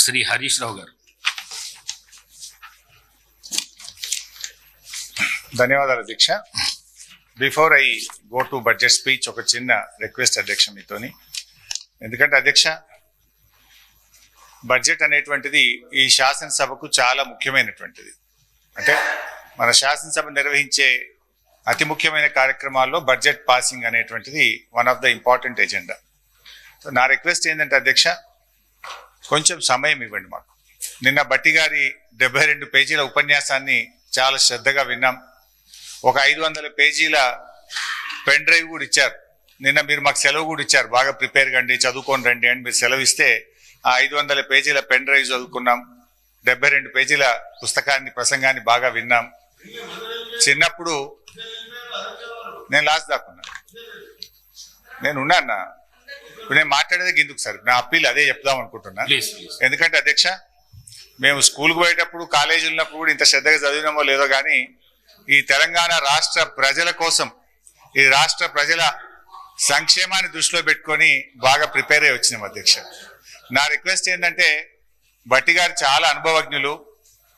శ్రీ హరీష్ రావు గారు. ధన్యవాదాలు అధ్యక్ష. Before I go to budget speech ఒక చిన్న రిక్వెస్ట్ అధ్యక్ష మీతోని. ఎందుకంటే అధ్యక్ష, బడ్జెట్ అనేటువంటిది ఈ శాసనసభకు చాలా ముఖ్యమైనటువంటిది. అంటే మన శాసనసభ నిర్వహించే అతి ముఖ్యమైన కార్యక్రమాల్లో బడ్జెట్ పాసింగ్ అనేటువంటిది one of the important agenda. So నా రిక్వెస్ట్ ఏంటంటే అధ్యక్ష, కొంచెం సమయం ఇవ్వండి మాకు. నిన్న బట్టి గారి 72 పేజీల ఉపన్యాసాన్ని చాలా శ్రద్ధగా విన్నాం. ఒక 500 పేజీల పెన్ డ్రైవ్ కూడా ఇచ్చారు. నిన్న మీరు మాకు సెలవు కూడా ఇచ్చారు, బాగా ప్రిపేర్ కండి, చదువుకొని రండి అని మీరు సెలవు ఇస్తే ఆ 500 పేజీల పెన్ డ్రైవ్ చదువుకున్నాం. 72 పేజీల ప్రసంగాన్ని బాగా విన్నాం. చిన్నప్పుడు నేను లాస్ట్ దాకున్నా, నేను ఉన్నా. ఇప్పుడు నేను మాట్లాడేది గిందుకు సార్, నా అప్పీల్ అదే చెప్దాం అనుకుంటున్నా. ఎందుకంటే అధ్యక్ష, మేము స్కూల్కి పోయేటప్పుడు, కాలేజీ ఉన్నప్పుడు కూడా ఇంత శ్రద్ధగా చదివినామో లేదో కానీ ఈ తెలంగాణ రాష్ట్ర ప్రజల కోసం, ఈ రాష్ట్ర ప్రజల సంక్షేమాన్ని దృష్టిలో పెట్టుకొని బాగా ప్రిపేర్ అయ్యి వచ్చినాం అధ్యక్ష. నా రిక్వెస్ట్ ఏంటంటే, బట్టి గారు చాలా అనుభవజ్ఞులు,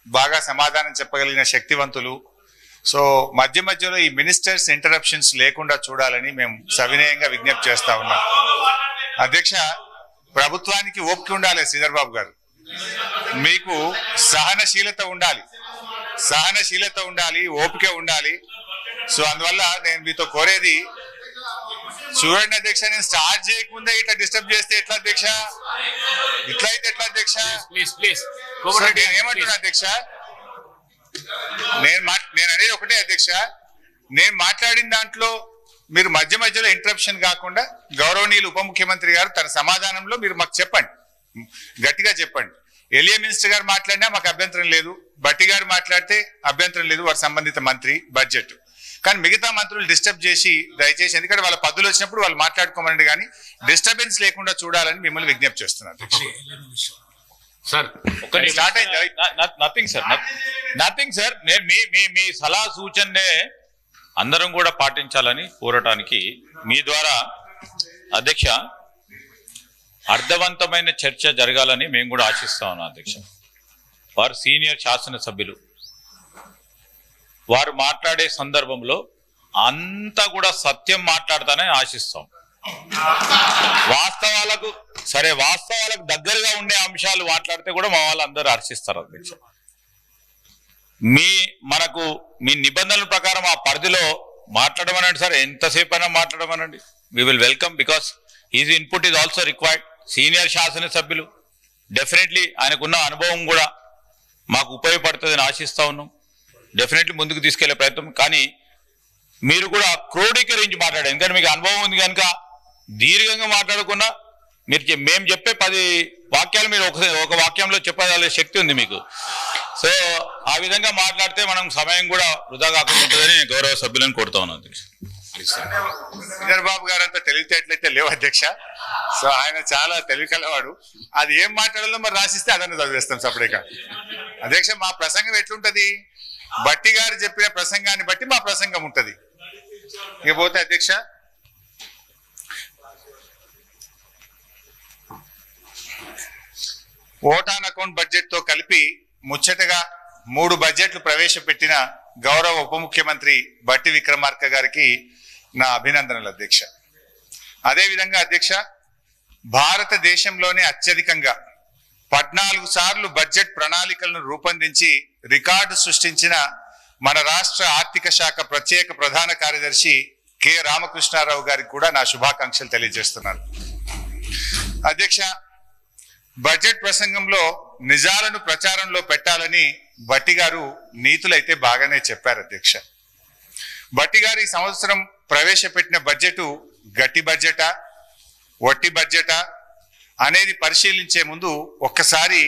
బాగా సమాధానం చెప్పగలిగిన శక్తివంతులు. సో మధ్య మధ్యలో ఈ మినిస్టర్స్ ఇంటరప్షన్స్ లేకుండా చూడాలని మేము సవినయంగా విజ్ఞప్తి చేస్తా ఉన్నాం. అధ్యక్ష, ప్రభుత్వానికి ఓపిక ఉండాలి శ్రీధర్ బాబు గారు, మీకు సహనశీలత ఉండాలి, ఓపిక ఉండాలి. సో అందువల్ల నేను మీతో కోరేది, చూడండి అధ్యక్ష, నేను స్టార్ట్ చేయకముందే ఇట్లా డిస్టర్బ్ చేస్తే ఎట్లా అధ్యక్ష? ఇట్లా అయితే ఎట్లా అధ్యక్ష? ఏమంటున్నా అధ్యక్ష, నేను అనేది ఒకటే అధ్యక్ష, నేను మాట్లాడిన దాంట్లో మీరు మధ్య మధ్యలో ఇంటరప్షన్ కాకుండా గౌరవనీయులు ఉప ముఖ్యమంత్రి గారు తన సమాధానంలో మీరు మాకు చెప్పండి, గట్టిగా చెప్పండి. ఎలియా మినిస్టర్ గారు మాట్లాడినా మాకు అభ్యంతరం లేదు, బట్టి గారు మాట్లాడితే అభ్యంతరం లేదు, వారి సంబంధిత మంత్రి బడ్జెట్. కానీ మిగతా మంత్రులు డిస్టర్బ్ చేసి దయచేసి, ఎందుకంటే వాళ్ళ పద్ధతులు వచ్చినప్పుడు వాళ్ళు మాట్లాడుకోమనండి, కానీ డిస్టర్బెన్స్ లేకుండా చూడాలని మిమ్మల్ని విజ్ఞప్తి చేస్తున్నారు. నథింగ్ సార్, నేను మీ సలహా సూచననే అందరం కూడా పాటించాలని కోరటానికి మీ ద్వారా అధ్యక్ష అర్థవంతమైన చర్చ జరగాలని మేము కూడా ఆశిస్తా ఉన్నాం అధ్యక్ష. వారు సీనియర్ శాసనసభ్యులు, వారు మాట్లాడే సందర్భంలో అంతా కూడా సత్యం మాట్లాడతానని ఆశిస్తాం. వాస్తవాలకు దగ్గరగా ఉండే అంశాలు మాట్లాడితే కూడా మా వాళ్ళు అందరూ హర్షిస్తారు అధ్యక్ష. మీ నిబంధనల ప్రకారం ఆ పరిధిలో మాట్లాడమనండి సార్, ఎంతసేపు అయినా మాట్లాడమనండి. We will welcome, because is input is also required. Senior శాసనసభ్యులు, డెఫినెట్లీ ఆయనకున్న అనుభవం కూడా మాకు ఉపయోగపడుతుందని ఆశిస్తా ఉన్నాం. డెఫినెట్లీ ముందుకు తీసుకెళ్లే ప్రయత్నం. కానీ మీరు కూడా క్రోడీకరించి మాట్లాడారు, ఎందుకంటే మీకు అనుభవం ఉంది కనుక దీర్ఘంగా మాట్లాడకుండా మేము చెప్పే 10 వాక్యాలు మీరు ఒక వాక్యంలో చెప్పగలిగే శక్తి ఉంది మీకు. సో ఆ విధంగా మాట్లాడితే మనం సమయం కూడా వృధా కాకుండా ఉంటుందని గౌరవ సభ్యులను కోరుతా ఉన్నాను అధ్యక్ష. శ్రీధర్ బాబు గారు అంతా తెలివితేటలైతే లేవు అధ్యక్ష. సో ఆయన చాలా తెలివికలవాడు. అది ఏం మాట్లాడాలో మరి రాసిస్తే అదನ್ನು చదివేస్తాం సపరేట్గా. అధ్యక్ష, మా ప్రసంగం ఎట్లుంటది? బట్టి గారు చెప్పిన ప్రసంగాన్ని బట్టి మా ప్రసంగం ఉంటది. ఇకపోతే అధ్యక్ష, ఓట్ ఆన్ అకౌంట్ బడ్జెట్ తో కలిపి ముచ్చటగా 3 బడ్జెట్లు ప్రవేశపెట్టిన గౌరవ ఉప ముఖ్యమంత్రి బట్టి విక్రమార్క గారికి నా అభినందనలు అధ్యక్ష. అదేవిధంగా అధ్యక్ష, భారతదేశంలోనే అత్యధికంగా 14 సార్లు బడ్జెట్ ప్రణాళికలను రూపొందించి రికార్డు సృష్టించిన మన రాష్ట్ర ఆర్థిక శాఖ ప్రత్యేక ప్రధాన కార్యదర్శి కె రామకృష్ణారావు గారికి కూడా నా శుభాకాంక్షలు తెలియజేస్తున్నాను. అధ్యక్ష, బడ్జెట్ ప్రసంగంలో నిజాలను ప్రచారంలో పెట్టాలని బట్టి గారు నీతులైతే బాగానే చెప్పారు అధ్యక్ష. బట్టి గారు ఈ సంవత్సరం ప్రవేశపెట్టిన బడ్జెట్ గట్టి బడ్జెటా, వట్టి బడ్జెటా అనేది పరిశీలించే ముందు ఒక్కసారి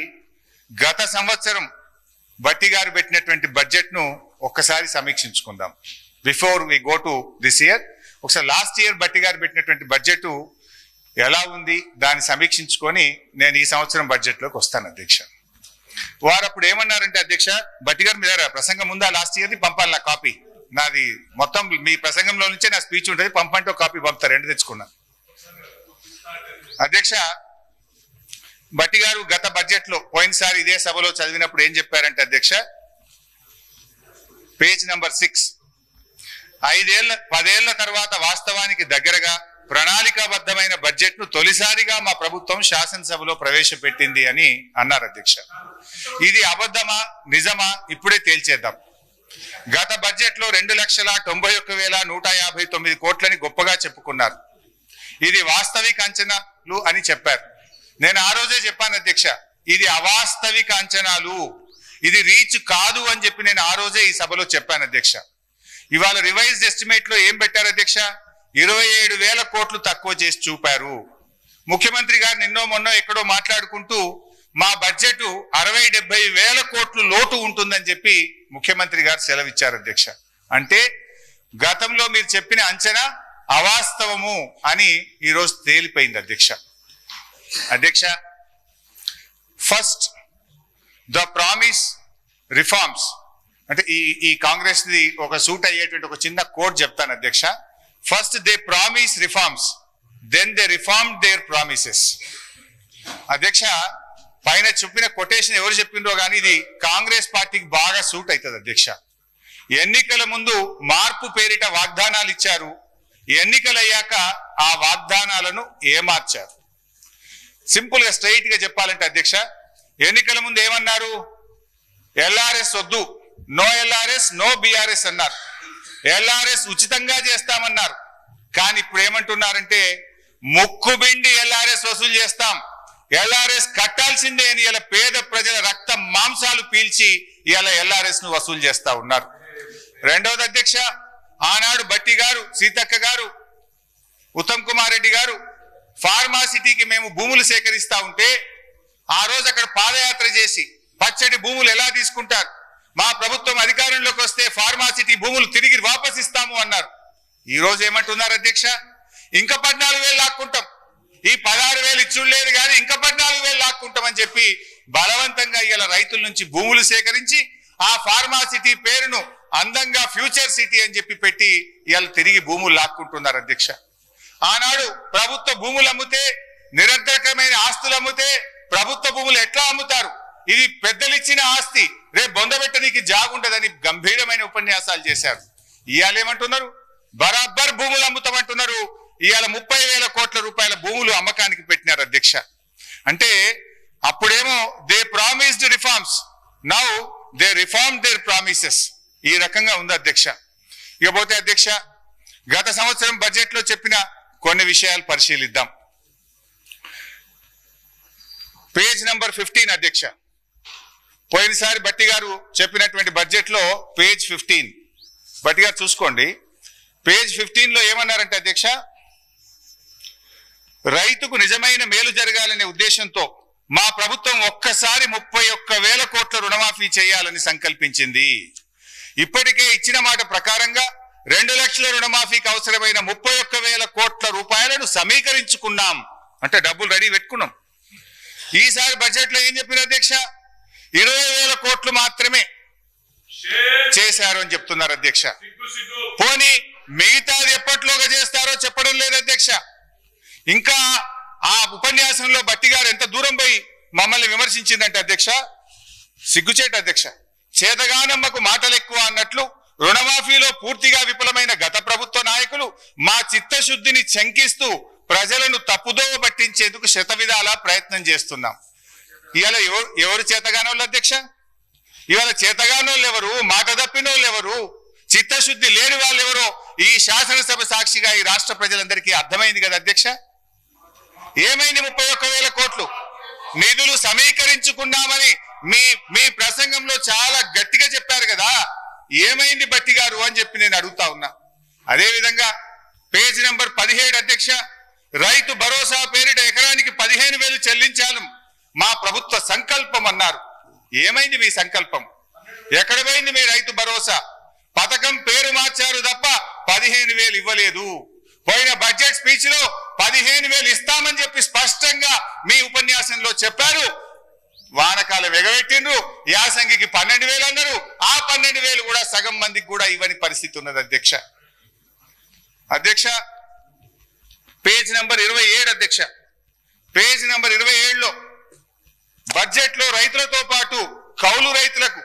గత సంవత్సరం బట్టి గారు పెట్టినటువంటి బడ్జెట్ ను ఒక్కసారి సమీక్షించుకుందాం. Before we go to this year, ఒకసారి లాస్ట్ ఇయర్ బట్టి గారు పెట్టినటువంటి బడ్జెట్ ఎలా ఉంది దాన్ని సమీక్షించుకొని నేను ఈ సంవత్సరం బడ్జెట్ లోకి వస్తాను అధ్యక్ష. వారు అప్పుడు ఏమన్నారంటే అధ్యక్ష, బట్టి గారు మీద ప్రసంగం ఉందా లాస్ట్ ఇయర్ది పంపాలి నా కాపీ, నాది మొత్తం మీ ప్రసంగంలో నుంచే నా స్పీచ్ ఉంటుంది, పంపంటే ఒక కాపీ పంపుతారు, 2 తెచ్చుకున్నా అధ్యక్ష. భట్టి గారు గత బడ్జెట్ లో పోయినసారి ఇదే సభలో చదివినప్పుడు ఏం చెప్పారంటే అధ్యక్ష, పేజ్ నంబర్ 6, 10 తర్వాత వాస్తవానికి దగ్గరగా ప్రణాళికాబద్ధమైన బడ్జెట్ ను తొలిసారిగా మా ప్రభుత్వం శాసనసభలో ప్రవేశపెట్టింది అని అన్నారు అధ్యక్ష. ఇది అబద్ధమా నిజమా ఇప్పుడే తేల్చేద్దాం. గత బడ్జెట్ లో 2,91,159 కోట్లని గొప్పగా చెప్పుకున్నారు. ఇది వాస్తవిక అంచనాలు అని చెప్పారు. నేను ఆ రోజే చెప్పాను అధ్యక్ష, ఇది అవాస్తవిక అంచనాలు, ఇది రీచ్ కాదు అని చెప్పి నేను ఆ రోజే ఈ సభలో చెప్పాను అధ్యక్ష. ఇవాళ రివైజ్డ్ ఎస్టిమేట్ లో ఏం పెట్టారు అధ్యక్ష, 27,000 కోట్లు తక్కువ చేసి చూపారు. ముఖ్యమంత్రి గారు నిన్నో మొన్నో ఎక్కడో మాట్లాడుకుంటూ మా బడ్జెట్ 60-70 కోట్లు లోటు ఉంటుందని చెప్పి ముఖ్యమంత్రి గారు సెలవిచ్చారు అధ్యక్ష. అంటే గతంలో మీరు చెప్పిన అంచనా అవాస్తవము అని ఈరోజు తేలిపోయింది అధ్యక్ష. అధ్యక్ష, ఫస్ట్ ద ప్రామిస్ రిఫార్మ్స్ అంటే ఈ కాంగ్రెస్ ది ఒక సూట్ అయ్యేటువంటి ఒక చిన్న కోట్ చెప్తాను అధ్యక్ష. First they promise reforms, then they reform their promises. అధ్యక్ష, పైన చెప్పిన కొటేషన్ ఎవరు చెప్పిండ్రో కానీ ఇది కాంగ్రెస్ పార్టీకి బాగా సూట్ అవుతుంది అధ్యక్ష. ఎన్నికల ముందు మార్పు పేరిట వాగ్దానాలు ఇచ్చారు, ఎన్నికలయ్యాక ఆ వాగ్దానాలను ఏమార్చారు. సింపుల్ గా స్ట్రైట్ గా చెప్పాలంటే అధ్యక్ష, ఎన్నికల ముందు ఏమన్నారు, ఎల్ఆర్ఎస్ వద్దు, నో ఎల్ఆర్ఎస్ నో బిఆర్ఎస్ అన్నారు. ఎల్ఆర్ఎస్ ఉచితంగా చేస్తామన్నారు. కానీ ఇప్పుడు ఏమంటున్నారంటే ముక్కుబిండి ఎల్ఆర్ఎస్ వసూలు చేస్తాం, ఎల్ఆర్ఎస్ కట్టాల్సిందే అని ఇలా పేద ప్రజల రక్త మాంసాలు పీల్చి ఇలా ఎల్ఆర్ఎస్ ను వసూలు చేస్తా ఉన్నారు. రెండవది అధ్యక్ష, ఆనాడు భట్టి గారు, సీతక్క గారు, ఉత్తమ్ కుమార్ రెడ్డి గారు ఫార్మాసిటీకి మేము భూములు సేకరిస్తా ఉంటే ఆ రోజు అక్కడ పాదయాత్ర చేసి పచ్చడి భూములు ఎలా తీసుకుంటారు, మా ప్రభుత్వం అధికారంలోకి వస్తే ఫార్మాసిటీ భూములు తిరిగి వాపస్ ఇస్తాము అన్నారు. ఈ రోజు ఏమంటున్నారు అధ్యక్ష, ఇంకా 14,000 లాక్కుంటాం, ఈ 16,000 ఇచ్చుడు లేదు కానీ ఇంకా 14,000 లాక్కుంటాం అని చెప్పి బలవంతంగా ఇలా రైతుల నుంచి భూములు సేకరించి ఆ ఫార్మాసిటీ పేరును అందంగా ఫ్యూచర్ సిటీ అని చెప్పి పెట్టి ఇలా తిరిగి భూములు లాక్కుంటున్నారు అధ్యక్ష. ఆనాడు ప్రభుత్వ భూములు అమ్మితే, నిరర్ధకమైన ఆస్తులు అమ్మితే ప్రభుత్వ భూములు ఎట్లా అమ్ముతారు, ఇది పెద్దలు ఇచ్చిన ఆస్తి, రేపు బొందబెట్టడానికి జాగుంటదని గంభీరమైన ఉపన్యాసాలు చేశారు. ఇవాళ ఏమంటున్నారు, బరాబర్ భూములు అమ్ముతామంటున్నారు. ఇవాళ 30,000 కోట్ల రూపాయల భూములు అమ్మకానికి పెట్టినారు అధ్యక్ష. అంటే అప్పుడేమో they promised reforms, now they reform their promises. ఈ రకంగా ఉంది అధ్యక్ష. ఇకపోతే అధ్యక్ష, గత సంవత్సరం బడ్జెట్ లో చెప్పిన కొన్ని విషయాలు పరిశీలిద్దాం. పేజ్ నంబర్ 15 అధ్యక్ష, పోయినసారి భట్టి గారు చెప్పినటువంటి బడ్జెట్ లో పేజ్ 15 భట్టి గారు చూసుకోండి. పేజ్ 15 లో ఏమన్నారంటే అధ్యక్ష, రైతుకు నిజమైన మేలు జరగాలనే ఉద్దేశంతో మా ప్రభుత్వం ఒక్కసారి 31,000 కోట్ల రుణమాఫీ చేయాలని సంకల్పించింది. ఇప్పటికే ఇచ్చిన మాట ప్రకారంగా 2 లక్షల రుణమాఫీకి అవసరమైన 31,000 కోట్ల రూపాయలను సమీకరించుకున్నాం. అంటే డబ్బులు రెడీ పెట్టుకున్నాం. ఈసారి బడ్జెట్ లో ఏం చెప్పిన అధ్యక్ష, 20,000 కోట్లు మాత్రమే చేశారు అని చెప్తున్నారు అధ్యక్ష. పోనీ మిగతాది ఎప్పట్లోగా చేస్తారో చెప్పడం లేదు అధ్యక్ష. ఇంకా ఆ ఉపన్యాసంలో భట్టి గారు ఎంత దూరం పోయి మమ్మల్ని విమర్శించిందంటే అధ్యక్ష, సిగ్గుచేట అధ్యక్ష. చేతగానమ్మకు మాటలు ఎక్కువ అన్నట్లు రుణమాఫీలో పూర్తిగా విఫలమైన గత ప్రభుత్వ నాయకులు మా చిత్తశుద్ధిని శంకిస్తూ ప్రజలను తప్పుదోవ పట్టించేందుకు శతవిధాలా ప్రయత్నం చేస్తున్నాం. ఇవాళ ఎవరు చేతగానోళ్ళు అధ్యక్ష? ఇవాళ చేతగానోళ్ళు ఎవరు, మాట తప్పినోళ్ళు ఎవరు, చిత్తశుద్ధి లేని వాళ్ళు ఎవరో ఈ శాసనసభ సాక్షిగా ఈ రాష్ట్ర ప్రజలందరికీ అర్థమైంది కదా అధ్యక్ష. ఏమైంది 31,000 కోట్లు నిధులు సమీకరించుకున్నామని మీ ప్రసంగంలో చాలా గట్టిగా చెప్పారు కదా, ఏమైంది భట్టి గారు అని చెప్పి నేను అడుగుతా ఉన్నా. అదే విధంగా పేజ్ నంబర్ 17 అధ్యక్ష, రైతు భరోసా పేరిట ఎకరానికి 15,000 చెల్లించాలి మా ప్రభుత్వ సంకల్పం అన్నారు. ఏమైంది మీ సంకల్పం? ఎక్కడ పోయింది మీ రైతు భరోసా? పథకం పేరు మార్చారు తప్ప 15,000 ఇవ్వలేదు. పోయిన బడ్జెట్ స్పీచ్ లో 15,000 ఇస్తామని చెప్పి స్పష్టంగా మీ ఉపన్యాసంలో చెప్పారు. వానకాలం ఎగబెట్టిండ్రు, యాసంగికి 12,000 అన్నారు. ఆ 12,000 కూడా సగం మందికి కూడా ఇవ్వని పరిస్థితి ఉన్నది అధ్యక్ష. అధ్యక్ష, పేజ్ నంబర్ 27 అధ్యక్ష, పేజ్ నంబర్ 27లో బడ్జెట్ లో రైతులతో పాటు కౌలు రైతులకు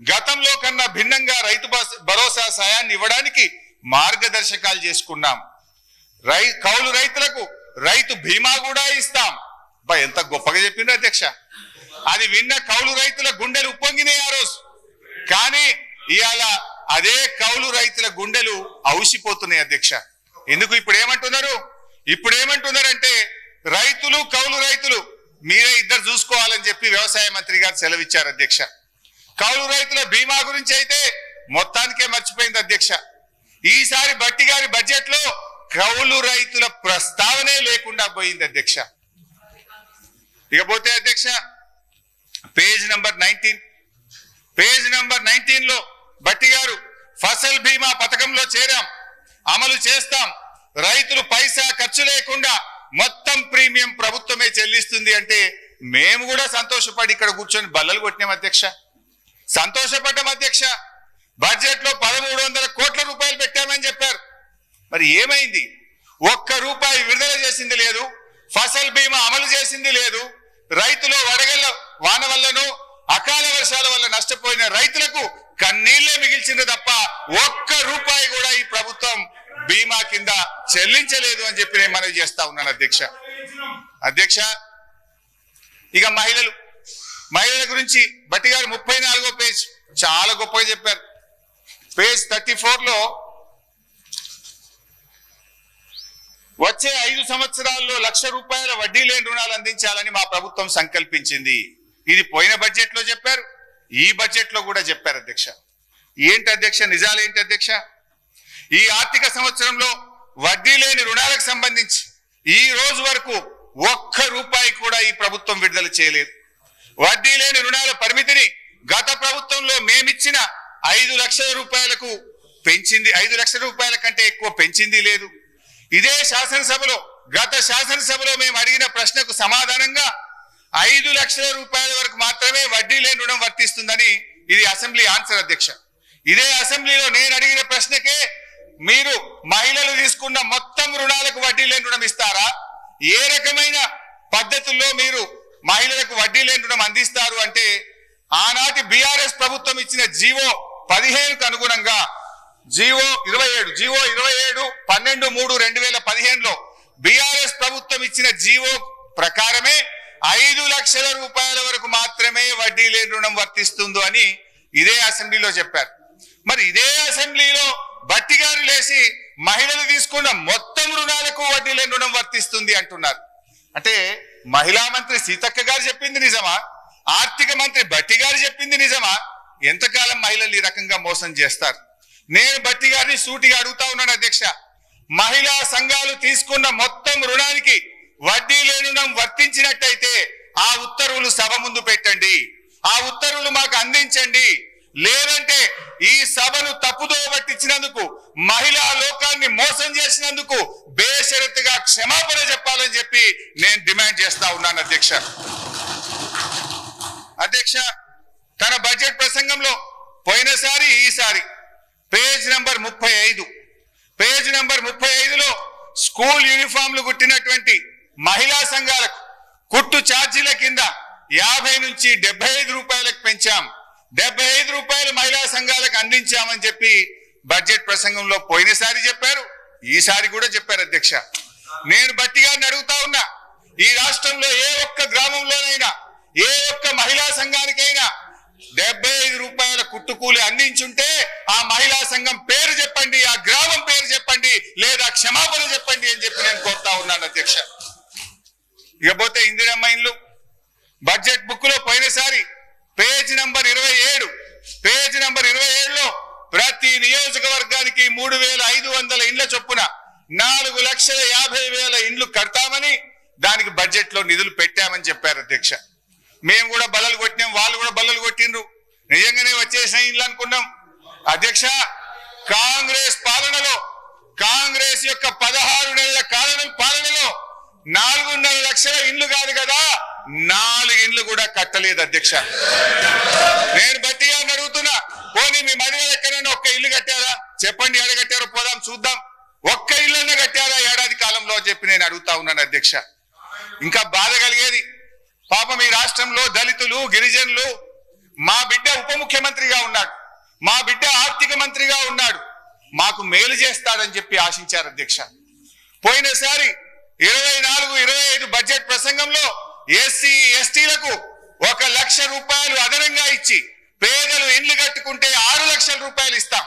గతంలో కన్నా భిన్నంగా రైతు భరోసా సాయాన్ని ఇవ్వడానికి మార్గదర్శకాలు చేసుకున్నాం. కౌలు రైతులకు రైతు బీమా కూడా ఇస్తాం. ఎంత గొప్పగా చెప్పిండ్రు అధ్యక్ష. అది విన్న కౌలు రైతుల గుండెలు ఉప్పొంగినాయి ఆ రోజు. కానీ ఇవాళ అదే కౌలు రైతుల గుండెలు ఔసిపోతున్నాయి అధ్యక్ష. ఎందుకు ఇప్పుడు ఏమంటున్నారంటే రైతులు కౌలు రైతులు మీరే ఇద్దరు చూసుకోవాలని చెప్పి వ్యవసాయ మంత్రి గారు సెలవిచ్చారు అధ్యక్ష. కౌలు రైతుల బీమా గురించి అయితే మొత్తానికే మర్చిపోయింది అధ్యక్ష. ఈసారి భట్టి గారి బడ్జెట్ లో కౌలు రైతుల ప్రస్తావనే లేకుండా పోయింది అధ్యక్ష. ఇకపోతే అధ్యక్ష పేజ్ నంబర్ 19 లో భట్టి గారు ఫసల్ బీమా పథకంలో చేరాం, అమలు చేస్తాం, రైతులు పైసా ఖర్చు లేకుండా మొత్తం ప్రీమియం ప్రభుత్వమే చెల్లిస్తుంది అంటే మేము కూడా సంతోషపడి ఇక్కడ కూర్చొని బల్లలు కొట్టినాం అధ్యక్ష. సంతోషపడ్డాం అధ్యక్ష. బడ్జెట్ లో 1300 కోట్ల రూపాయలు పెట్టామని చెప్పారు. మరి ఏమైంది? ఒక్క రూపాయి విడుదల చేసింది లేదు, ఫసల్ బీమా అమలు చేసింది లేదు. రైతులు వడగళ్ల వాన వల్లనూ అకాల వర్షాల వల్ల నష్టపోయిన రైతులకు కన్నీళ్లే మిగిల్చింది తప్ప ఒక్క రూపాయి కూడా ఈ ప్రభుత్వం బీమా కింద చెల్లించలేదు అని చెప్పి నేను మనవి చేస్తా ఉన్నాను అధ్యక్ష. ఇక మహిళల గురించి భట్టి గారు 34వ పేజ్ చాలా గొప్పగా చెప్పారు. పేజ్ 34 లో వచ్చే 5 సంవత్సరాల్లో 1,00,000 రూపాయల వడ్డీ లేని రుణాలు అందించాలని మా ప్రభుత్వం సంకల్పించింది. ఇది పోయిన బడ్జెట్ లో చెప్పారు, ఈ బడ్జెట్ లో కూడా చెప్పారు అధ్యక్ష. ఏంటి అధ్యక్ష నిజాలు ఏంటి అధ్యక్ష? ఈ ఆర్థిక సంవత్సరంలో వడ్డీ లేని రుణాలకు సంబంధించి ఈ రోజు వరకు ఒక్క రూపాయి కూడా ఈ ప్రభుత్వం విడుదల చేయలేదు. వడ్డీ లేని రుణాల పరిమితిని గత ప్రభుత్వంలో మేమిచ్చిన 5 లక్షల రూపాయలకు పెంచింది, 5 లక్షల రూపాయల కంటే ఎక్కువ పెంచింది లేదు. ఇదే గత శాసనసభలో మేము అడిగిన ప్రశ్నకు సమాధానంగా 5 లక్షల రూపాయల వరకు మాత్రమే వడ్డీ లేని రుణం వర్తిస్తుందని ఇది అసెంబ్లీ ఆన్సర్ అధ్యక్ష. ఇదే అసెంబ్లీలో నేను అడిగిన ప్రశ్నకే మీరు మహిళలు తీసుకున్న మొత్తం రుణాలకు వడ్డీ లేని రుణం ఇస్తారా, ఏ రకమైన పద్ధతుల్లో మీరు మహిళలకు వడ్డీ లేని రుణం అందిస్తారు అంటే ఆనాటి బీఆర్ఎస్ ప్రభుత్వం ఇచ్చిన జీవో 15కు అనుగుణంగా జీవో 27 12/3/2015లో బీఆర్ఎస్ ప్రభుత్వం ఇచ్చిన జీవో ప్రకారమే 5 లక్షల రూపాయల వరకు మాత్రమే వడ్డీ లేని రుణం వర్తిస్తుందో అని ఇదే అసెంబ్లీలో చెప్పారు. మరి ఇదే అసెంబ్లీలో భట్టి గారు లేచి మహిళలు తీసుకున్న మొత్తం రుణాలకు వడ్డీ లేని రుణం వర్తిస్తుంది అంటున్నారు. అంటే మహిళా మంత్రి సీతక్క గారు చెప్పింది నిజమా, ఆర్థిక మంత్రి భట్టి గారు చెప్పింది నిజమా? ఎంతకాలం మహిళలు ఈ రకంగా మోసం చేస్తారు? నేను భట్టి గారిని సూటిగా అడుగుతా ఉన్నాను అధ్యక్ష. మహిళా సంఘాలు తీసుకున్న మొత్తం రుణానికి వడ్డీ లేని రుణం వర్తించినట్టయితే ఆ ఉత్తర్వులు సభ ముందు పెట్టండి, ఆ ఉత్తర్వులు మాకు అందించండి. లేదంటే ఈ సభను తప్పుదో పట్టించినందుకు, మహిళా లోకాన్ని మోసం చేసినందుకు బేషరతుగా క్షమాపణ చెప్పాలని చెప్పి నేను డిమాండ్ చేస్తా ఉన్నాను అధ్యక్ష. తన బడ్జెట్ ప్రసంగంలో పోయినసారి ఈసారి పేజ్ నంబర్ 35లో స్కూల్ యూనిఫామ్లు కుట్టినటువంటి మహిళా సంఘాలకు కుట్టు ఛార్జీల కింద 50 నుంచి 75 రూపాయలకు పెంచాం, 75 రూపాయలు మహిళా సంఘాలకు అందించామని చెప్పి బడ్జెట్ ప్రసంగంలో పోయినసారి చెప్పారు, ఈసారి కూడా చెప్పారు అధ్యక్ష. నేను భట్టి గారిని అడుగుతా ఉన్నా, ఈ రాష్ట్రంలో ఏ ఒక్క గ్రామంలోనైనా ఏ ఒక్క మహిళా సంఘానికైనా 75 రూపాయల కుట్టుకూలి అందించుంటే ఆ మహిళా సంఘం పేరు చెప్పండి, ఆ గ్రామం పేరు చెప్పండి, లేదా క్షమాపణ చెప్పండి అని చెప్పి నేను కోరుతా ఉన్నాను అధ్యక్ష. ఇకపోతే ఇందిరమ్మ ఇండ్లు బడ్జెట్ బుక్ లో పోయినసారి పేజ్ నంబర్ 27లో ప్రతి నియోజకవర్గానికి 3,500 ఇండ్ల చొప్పున 4,50,000 ఇండ్లు కడతామని దానికి బడ్జెట్ లో నిధులు పెట్టామని చెప్పారు అధ్యక్ష. మేము కూడా బల్లలు కొట్టినాం, వాళ్ళు కూడా బల్లలు కొట్టిండ్రు, నిజంగానే వచ్చేసిన ఇండ్లు అనుకున్నాం అధ్యక్ష. కాంగ్రెస్ యొక్క 16 నెలల పాలనలో 4.5 లక్షల ఇండ్లు కాదు కదా, 4 ఇండ్లు కూడా కట్టలేదు అధ్యక్ష. నేను బట్టి గారిని అడుగుతున్నా, పోనీ మీ మధ్యలో ఎక్కడైనా ఒక్క ఇల్లు కట్టారా చెప్పండి, ఎడగట్టారో పోదాం చూద్దాం. ఒక్క ఇల్లన్నా కట్టారా ఏడాది కాలంలో అని చెప్పి నేను అడుగుతా ఉన్నాను అధ్యక్ష. ఇంకా బాధ కలిగేది పాపం ఈ రాష్ట్రంలో దళితులు గిరిజనులు మా బిడ్డ ఉప ముఖ్యమంత్రిగా ఉన్నాడు, మా బిడ్డ ఆర్థిక మంత్రిగా ఉన్నాడు, మాకు మేలు చేస్తాడని చెప్పి ఆశించారు అధ్యక్ష. పోయినసారి 24-25 బడ్జెట్ ప్రసంగంలో ఎస్సీ ఎస్టీలకు 1 లక్ష రూపాయలు అదనంగా ఇచ్చి పేదలు ఇండ్లు కట్టుకుంటే 6 లక్షల రూపాయలు ఇస్తాం,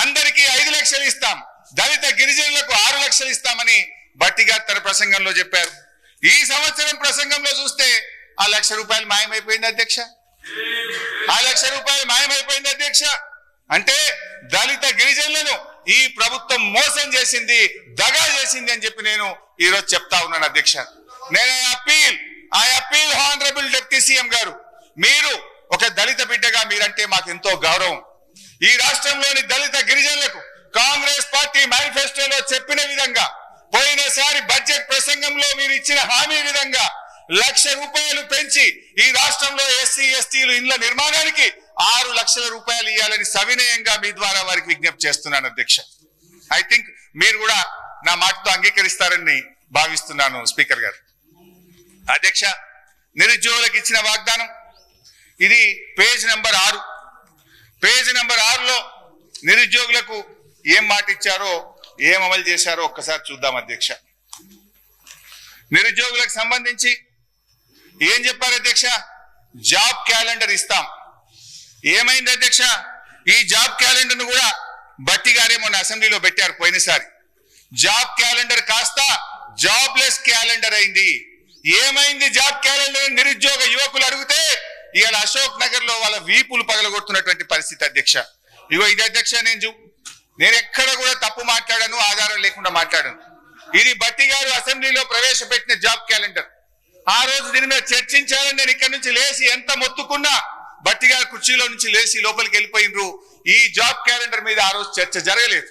అందరికీ 5 లక్షలు ఇస్తాం, దళిత గిరిజనులకు 6 లక్షలు ఇస్తామని భట్టి గారు తన ప్రసంగంలో చెప్పారు. ఈ సంవత్సరం ప్రసంగంలో చూస్తే ఆ 1 లక్ష రూపాయలు మాయమైపోయింది అధ్యక్ష. ఆ 1 లక్ష రూపాయలు మాయమైపోయింది అధ్యక్ష. అంటే దళిత గిరిజనులను ఈ ప్రభుత్వం మోసం చేసింది, దగా చేసింది అని చెప్పి నేను ఈరోజు చెప్తా ఉన్నాను అధ్యక్ష. నేను I appeal honourable deputy CM గారు, మీరు ఒక దళిత బిడ్డగా మీరంటే మాకు ఎంతో గౌరవం. ఈ రాష్ట్రంలోని దళిత గిరిజనులకు కాంగ్రెస్ పార్టీ మేనిఫెస్టోలో చెప్పిన విధంగా పోయినసారి బడ్జెట్ ప్రసంగంలో మీరు ఇచ్చిన హామీ విధంగా 1 లక్ష రూపాయలు పెంచి ఈ రాష్ట్రంలో ఎస్సీ ఎస్టీలు ఇండ్ల నిర్మాణానికి 6 లక్షల రూపాయలు ఇవ్వాలని సవినయంగా మీ ద్వారా వారికి విజ్ఞప్తి చేస్తున్నాను అధ్యక్ష. ఐ థింక్ మీరు కూడా నా మాటతో అంగీకరిస్తారని భావిస్తున్నాను స్పీకర్ గారు. అధ్యక్ష, నిరుద్యోగులకు ఇచ్చిన వాగ్దానం ఇది పేజ్ నంబర్ 6. పేజ్ నంబర్ 6లో నిరుద్యోగులకు ఏం మాట ఇచ్చారో, ఏం అమలు చేశారో ఒక్కసారి చూద్దాం అధ్యక్ష. నిరుద్యోగులకు సంబంధించి ఏం చెప్పారు అధ్యక్ష? జాబ్ క్యాలెండర్ ఇస్తాం. ఏమైంది అధ్యక్ష? ఈ జాబ్ క్యాలెండర్ ను కూడా భట్టి గారే మొన్న అసెంబ్లీలో పెట్టారు పోయినసారి. జాబ్ క్యాలెండర్ కాస్త జాబ్లెస్ క్యాలెండర్ అయింది. ఏమైంది జాబ్ క్యాలెండర్? నిరుద్యోగ యువకులు అడిగితే ఇవాళ అశోక్ నగర్ లో వాళ్ళ వీపులు పగలగొడుతున్నటువంటి పరిస్థితి అధ్యక్ష. ఇగో ఇది అధ్యక్ష, నేను ఎక్కడ కూడా తప్పు మాట్లాడాను, ఆధారం లేకుండా మాట్లాడాను. ఇది భట్టి గారు అసెంబ్లీలో ప్రవేశపెట్టిన జాబ్ క్యాలెండర్. ఆ రోజు దీని మీద చర్చించాలని నేను ఇక్కడ నుంచి లేచి ఎంత మొత్తుకున్నా భట్టి గారు కుర్చీలో నుంచి లేచి లోపలికి వెళ్ళిపోయినరు. ఈ జాబ్ క్యాలెండర్ మీద ఆ రోజు చర్చ జరగలేదు.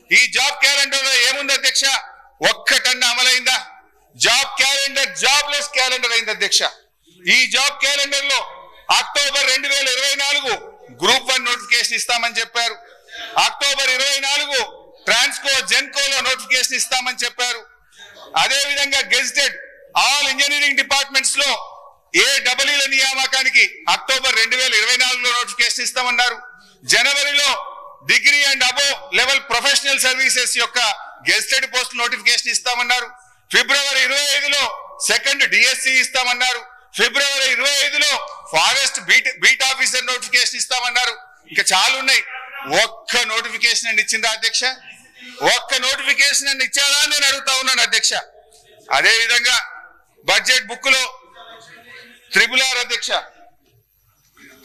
ఈ జాబ్ క్యాలెండర్ లో ఏముంది అధ్యక్ష? ఒక్కటన్నా అమలైందా? జాబ్ క్యాలెండర్ జాబ్లెస్ క్యాలెండర్ అయింది అధ్యక్ష. ఈ జాబ్ క్యాలెండర్ లో అక్టోబర్ 2024 గ్రూప్ 1 నోటిఫికేషన్ ఇస్తామని చెప్పారు. అక్టోబర్ 24 ట్రాన్స్కో జెన్కోలో నోటిఫికేషన్ ఇస్తామని చెప్పారు. అదే విధంగా గెజిటెడ్ ఆల్ ఇంజనీరింగ్ డిపార్ట్మెంట్స్ లో AEEల నియామకానికి అక్టోబర్ 2024లో నోటిఫికేషన్ ఇస్తామన్నారు. జనవరిలో degree and above level professional services యొక్క గెజిటెడ్ పోస్ట్ నోటిఫికేషన్ ఇస్తామన్నారు. ఫిబ్రవరి 25లో సెకండ్ DSC ఇస్తామన్నారు. ఫిబ్రవరి 25లో ఫారెస్ట్ బీట్ ఆఫీసర్ నోటిఫికేషన్ ఇస్తామన్నారు. ఇంకా చాలా ఉన్నాయి. ఒక్క నోటిఫికేషన్ అని ఇచ్చిందా అధ్యక్ష? ఒక్క నోటిఫికేషన్ అని ఇచ్చారా నేను అడుగుతా ఉన్నాను అధ్యక్ష. అదే విధంగా బడ్జెట్ బుక్ లో RRR అధ్యక్ష,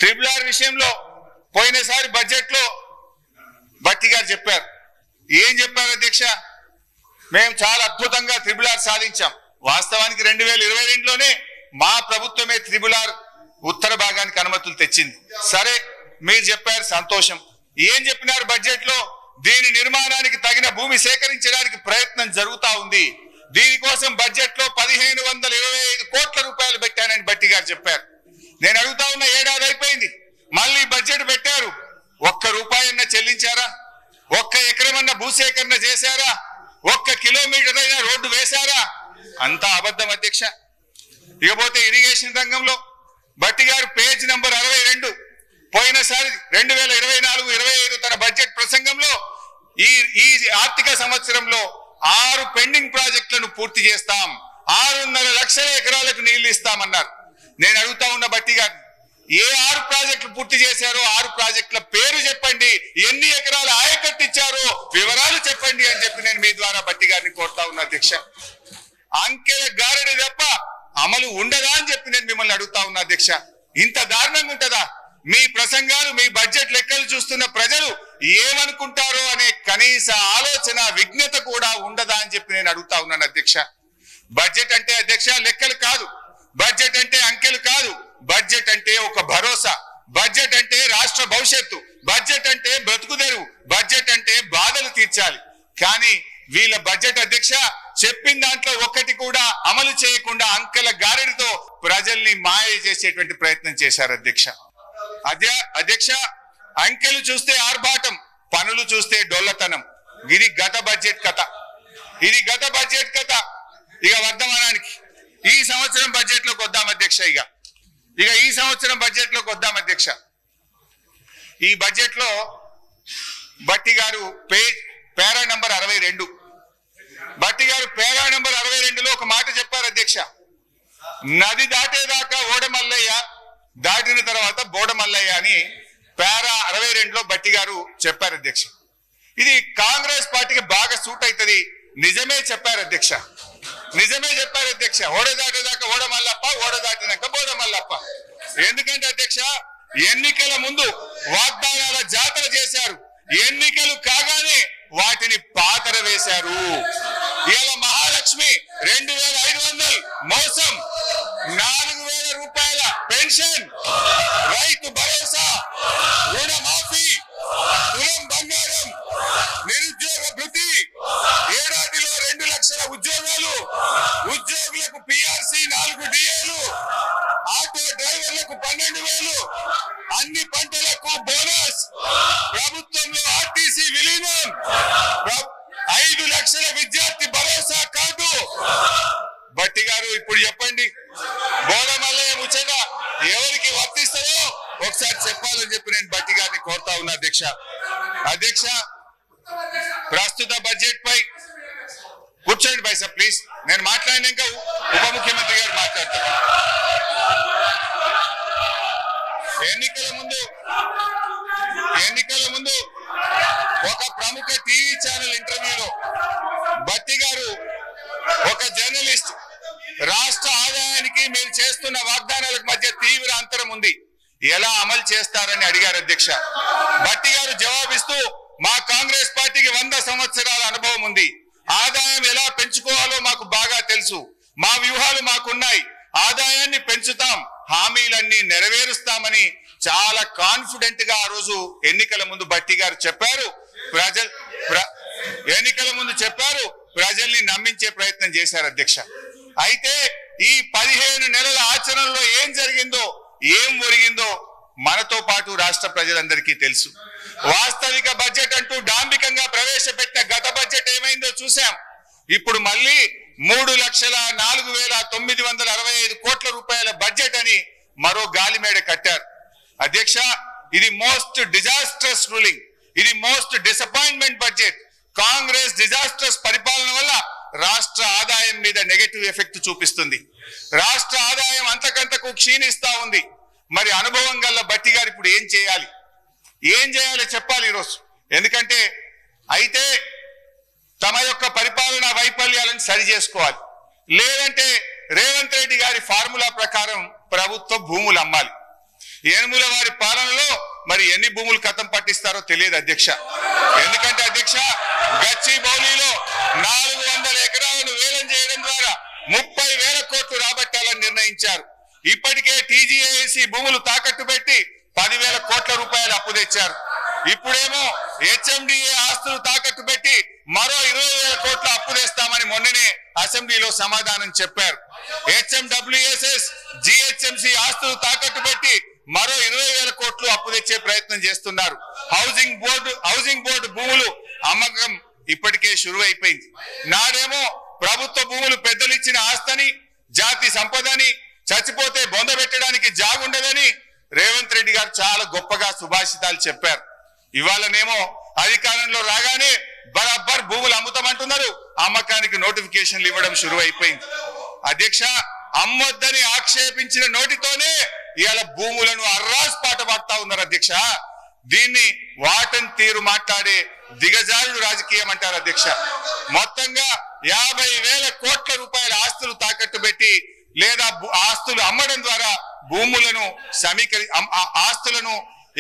RRR విషయంలో పోయినసారి బడ్జెట్ లో భట్టి గారు చెప్పారు. ఏం చెప్పారు అధ్యక్ష? మేము చాలా అద్భుతంగా RRR సాధించాం. వాస్తవానికి 2022లోనే మా ప్రభుత్వమే RRR ఉత్తర భాగానికి అనుమతులు తెచ్చింది. సరే, మీరు చెప్పారు, సంతోషం. ఏం చెప్పినారు బడ్జెట్ లో? దీని నిర్మాణానికి తగిన భూమి సేకరించడానికి ప్రయత్నం జరుగుతా ఉంది. దీనికోసం బడ్జెట్ లో 1525 కోట్ల రూపాయలు పెట్టానని భట్టి గారు చెప్పారు. నేను అడుగుతా ఉన్న, ఏడాది అయిపోయింది, మళ్ళీ బడ్జెట్ పెట్టారు. 1 రూపాయన్న చెల్లించారా? 1 ఎకరమన్న భూసేకరణ చేశారా? 1 కిలోమీటర్ అయినా రోడ్డు వేశారా? అంతా అబద్ధం అధ్యక్ష. ఇకపోతే ఇరిగేషన్ రంగంలో భట్టి గారు పేజ్ నంబర్ 62 పోయినసారి 2024-25 తన బడ్జెట్ ప్రసంగంలో ఈ ఆర్థిక సంవత్సరంలో 6 పెండింగ్ ప్రాజెక్టులను పూర్తి చేస్తాం, 6.5 లక్షల ఎకరాలకు నీళ్లు ఇస్తామన్నారు. నేను అడుగుతా ఉన్న భట్టి గారు, ఏ 6 ప్రాజెక్టులు పూర్తి చేశారో 6 ప్రాజెక్టుల పేరు చెప్పండి, ఎన్ని ఎకరాల ఆయకట్టు ఇచ్చారో వివరాలు చెప్పండి అని చెప్పి నేను మీ ద్వారా భట్టి గారిని కోరుతా ఉన్నా అధ్యక్ష. అంకెల గారడి తప్ప అమలు ఉండదా అని చెప్పి నేను మిమ్మల్ని అడుగుతా ఉన్నా అధ్యక్ష. ఇంత దారుణంగా ఉంటుందా? మీ ప్రసంగాలు, మీ బడ్జెట్ లెక్కలు చూస్తున్న ప్రజలు ఏమనుకుంటారో అనే కనీస ఆలోచన, విజ్ఞత కూడా ఉండదా అని చెప్పి నేను అడుగుతా ఉన్నాను అధ్యక్ష. బడ్జెట్ అంటే అధ్యక్ష లెక్కలు కాదు, బడ్జెట్ అంటే అంకెలు కాదు, బడ్జెట్ అంటే ఒక భరోసా, బడ్జెట్ అంటే రాష్ట్ర భవిష్యత్తు, బడ్జెట్ అంటే బ్రతుకుదెరువు, బడ్జెట్ అంటే బాధలు తీర్చాలి. కానీ వీళ్ళ బడ్జెట్ అధ్యక్ష చెప్పిన దాంట్లో ఒక్కటి కూడా అమలు చేయకుండా అంకెల గారెడితో ప్రజల్ని మాయ చేసేటువంటి ప్రయత్నం చేశారు అధ్యక్ష. అధ్యక్ష, అంకెలు చూస్తే ఆర్భాటం, పనులు చూస్తే డొల్లతనం. ఇది గత బడ్జెట్ కథ, ఇది గత బడ్జెట్ కథ. ఇక వర్ధమానానికి ఈ సంవత్సరం బడ్జెట్ లోకి వద్దాం అధ్యక్ష. ఇక ఈ సంవత్సరం బడ్జెట్ లోకి వద్దాం అధ్యక్ష. ఈ బడ్జెట్ లో బట్టి గారు పేరా నంబర్ 62 బట్టి గారు పేరా నంబర్ 62లో ఒక మాట చెప్పారు అధ్యక్ష. నది దాటేదాకా ఓడమల్లయ్య, దాటిన తర్వాత బోడమల్లయ్య అని పేరా 62లో బట్టి గారు చెప్పారు అధ్యక్ష. ఇది కాంగ్రెస్ పార్టీకి బాగా సూట్ అవుతుంది. నిజమే చెప్పారు అధ్యక్ష, నిజమే చెప్పారు అధ్యక్ష. ఓడ దాటేదాకా ఓడమల్లప్ప, ఓడ దాటినాక బోడమల్లప్ప. ఎందుకంటే అధ్యక్ష, ఎన్నికల ముందు వాగ్దానాల జాతర చేశారు, ఎన్నికలు కాగానే వాటిని పాతర వేశారు. ఇలా మహాలక్ష్మి 2500 మోసం, 4000 రూపాయల పెన్షన్, రైతు భరోసా, రుణమాఫీ, తులం బంగారం, నిరుద్యోగ భృతి, ఏడాదిలో 2 లక్షల ఉద్యోగాలు, ఉద్యోగులకు పిఆర్సీ 4 డిఏలు, ఆటో డ్రైవర్లకు 12,000, అన్ని పంటలకు బోనస్, ప్రభుత్వంలో ఆర్టీసీ విలీనం, 5 లక్షల విద్యార్థి భరోసా కార్డు. బట్టి గారు ఇప్పుడు చెప్పండి, బోడమల్లయ్య ముచ్చట ఎవరికి వర్తిస్తుందో ఒకసారి చెప్పాలని చెప్పి నేను బట్టి గారిని కోరుతా ఉన్నా అధ్యక్ష. అధ్యక్ష, ప్రస్తుత బడ్జెట్ పై కూర్చోండి పైసా ప్లీజ్. నేను మాట్లాడినాక ఉప ముఖ్యమంత్రి గారు మాట్లాడతారు. ఎన్నికల ముందు ఒక ప్రముఖ టీవీ ఛానల్ ఇంటర్వ్యూలో బట్టి గారు ఒక జర్నలిస్ట్, రాష్ట్ర ఆదాయానికి మీరు చేస్తున్న వాగ్దానాలకు మధ్య తీవ్ర అంతరం ఉంది, ఎలా అమలు చేస్తారని అడిగారు అధ్యక్ష. బట్టి గారు జవాబిస్తూ, మా కాంగ్రెస్ పార్టీకి 100 సంవత్సరాల అనుభవం ఉంది, ఆదాయం ఎలా పెంచుకోవాలో మాకు బాగా తెలుసు, మా వ్యూహాలు మాకున్నాయి, ఆదాయాన్ని పెంచుతాం, హామీలన్నీ నెరవేరుస్తామని చాలా కాన్ఫిడెంట్ గా ఆ రోజు ఎన్నికల ముందు బట్టి గారు చెప్పారు. ఎన్నికల ముందు చెప్పారు, ప్రజల్ని నమ్మించే ప్రయత్నం చేశారు అధ్యక్ష. అయితే ఈ 15 నెలల ఆచరణలో ఏం జరిగిందో, ఏం ఒరిగిందో మనతో పాటు రాష్ట్ర ప్రజలందరికీ తెలుసు. వాస్తవిక బడ్జెట్ అంటూ డాంబికంగా ప్రవేశపెట్టిన గత బడ్జెట్ ఏమైందో చూసాం. ఇప్పుడు మళ్ళీ 3,04,965 కోట్ల రూపాయల బడ్జెట్ అని మరో గాలిమేడ కట్టారు అధ్యక్ష. ఇది మోస్ట్ డిజాస్ట్రస్ రూలింగ్, ఇది most disappointment budget. Congress disastrous పరిపాలన వల్ల రాష్ట్ర ఆదాయం మీద నెగటివ్ ఎఫెక్ట్ చూపిస్తుంది. రాష్ట్ర ఆదాయం అంతకంతకు క్షీణిస్తా ఉంది. మరి అనుభవం గల బట్టి గారు ఇప్పుడు ఏం చేయాలో చెప్పాలి ఈరోజు. ఎందుకంటే అయితే తమ యొక్క పరిపాలన వైఫల్యాలను సరి చేసుకోవాలి, లేదంటే రేవంత్ రెడ్డి గారి ఫార్ములా ప్రకారం ప్రభుత్వ భూములు అమ్మాలి. ఏనుముల వారి పాలనలో మరి ఎన్ని భూములు కథం పట్టిస్తారో తెలియదు అధ్యక్ష. ఎందుకంటే అధ్యక్ష, గచ్చిబౌలిలో 400 ఎకరాలను వేలం చేయడం ద్వారా 30,000 కోట్లు రాబట్టాలని నిర్ణయించారు. ఇప్పటికే టీజీఏసీ భూములు తాకట్టు పెట్టి 10,000 కోట్ల రూపాయలు అప్పు తెచ్చారు. ఇప్పుడేమో హెచ్ఎండిఏ ఆస్తులు తాకట్టు పెట్టి మరో 20,000 కోట్ల అప్పు తెస్తామని మొన్ననే అసెంబ్లీలో సమాధానం చెప్పారు. హెచ్ఎండబ్ల్యూఎస్ఎస్, జిహెచ్ఎంసి ఆస్తులు తాకట్టు పెట్టి మరో 20,000 కోట్లు అప్పు తెచ్చే ప్రయత్నం చేస్తున్నారు. హౌసింగ్ బోర్డు భూములు అమ్మకం ఇప్పటికే షురు అయిపోయింది. నాడేమో ప్రభుత్వ భూములు పెద్దలు ఇచ్చిన ఆస్తని, జాతి సంపదని, చచ్చిపోతే బొంద పెట్టడానికి జాగుండదని రేవంత్ రెడ్డి గారు చాలా గొప్పగా సుభాషితాలు చెప్పారు. ఇవాళనేమో అధికారంలో రాగానే బరాబర్ భూములు అమ్ముతామంటున్నారు, అమ్మకానికి నోటిఫికేషన్లు ఇవ్వడం షురు అయిపోయింది అధ్యక్ష. అమ్మొద్దని ఆక్షేపించిన నోటితోనే ఇవాళ భూములను అర్రాస్ పాట పాడుతా ఉన్నారు అధ్యక్ష. దీన్ని వాటన్ తీరు మాట్లాడే దిగజారుడు రాజకీయం అంటారు అధ్యక్ష. మొత్తంగా 50,000 కోట్ల రూపాయల ఆస్తులు తాకట్టు పెట్టి లేదా ఆస్తులు అమ్మడం ద్వారా భూములను ఆస్తులను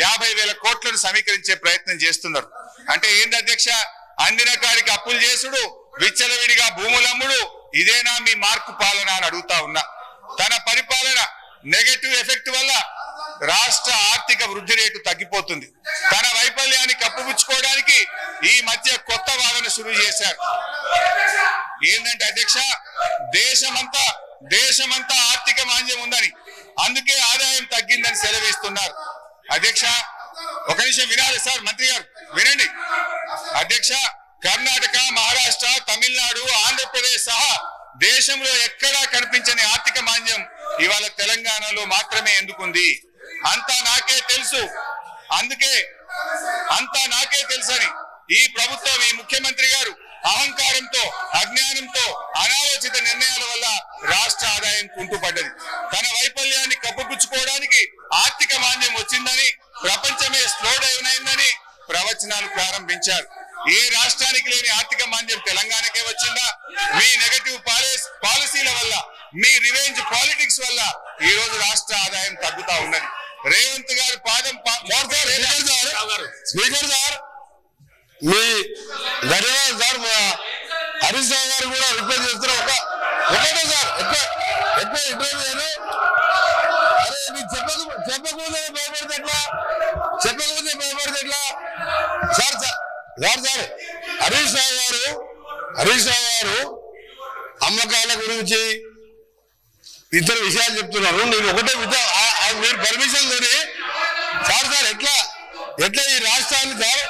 50,000 కోట్లను సమీకరించే ప్రయత్నం చేస్తున్నారు. అంటే ఏంది అధ్యక్ష, అందిన కాడికి అప్పులు చేసుడు, విచ్చలవిడిగా భూములమ్ముడు, ఇదేనా మీ మార్కు పాలన అని అడుగుతా ఉన్నా. తన పరిపాలన నెగటివ్ ఎఫెక్ట్ వల్ల రాష్ట్ర ఆర్థిక వృద్ధి రేటు తగ్గిపోతుంది. తన వైఫల్యాన్ని కప్పుపుచ్చుకోవడానికి ఈ మధ్య కొత్త వాదన శురు చేశారు. ఏంటంటే అధ్యక్ష, దేశమంతా ఆర్థిక మాంద్యం ఉందని, అందుకే ఆదాయం తగ్గిందని సెలవిస్తున్నారు అధ్యక్ష. ఒక నిమిషం వినాలి సార్, మంత్రి గారు వినండి అధ్యక్ష. కర్ణాటక, మహారాష్ట్ర, తమిళనాడు, ఆంధ్రప్రదేశ్ సహా దేశంలో ఎక్కడా కనిపించని ఆర్థిక మాంద్యం ఇవాళ తెలంగాణలో మాత్రమే ఎందుకుంది? అంతా నాకే తెలుసు, అందుకే అంతా నాకే తెలుసని ఈ ప్రభుత్వం, ఈ ముఖ్యమంత్రి గారు అహంకారంతో, అజ్ఞానంతో, అనాలోచిత నిర్ణయాల వల్ల రాష్ట్ర ఆదాయం కుంటుపడ్డది. తన వైఫల్యాన్ని కప్పుపుచ్చుకోవడానికి ఆర్థిక మాంద్యం వచ్చిందని, ప్రపంచమే స్లో డౌన్ అయిందని ప్రవచనాలు ప్రారంభించారు. ఏ రాష్ట్రానికి లేని ఆర్థిక మాంద్యం తెలంగాణకే వచ్చిందా? మీ నెగటివ్ పాలసీల వల్ల, మీ రివెంజ్ పాలిటిక్స్ వల్ల ఈ రోజు రాష్ట్ర ఆదాయం తగ్గుతా ఉన్నది. రేవంత్ గారు పాదం స్పీకర్ సార్, మీ ధన్యవాదాలు సార్. మా హరీష్ రావు గారు కూడా రిక్వెస్ట్ చేస్తున్నారు. ఒకటే సార్, ఎక్కువ ఇంటర్వ్యూ అరే మీరు చెప్పకపోతే భయపడితే ఎట్లా సార్? సార్ హరీష్ రావు గారు అమ్మకాల గురించి ఇద్దరు విషయాలు చెప్తున్నారు. నేను ఒకటే మీరు పర్మిషన్ తోని సార్ ఎట్లా ఈ రాష్ట్రాన్ని సార్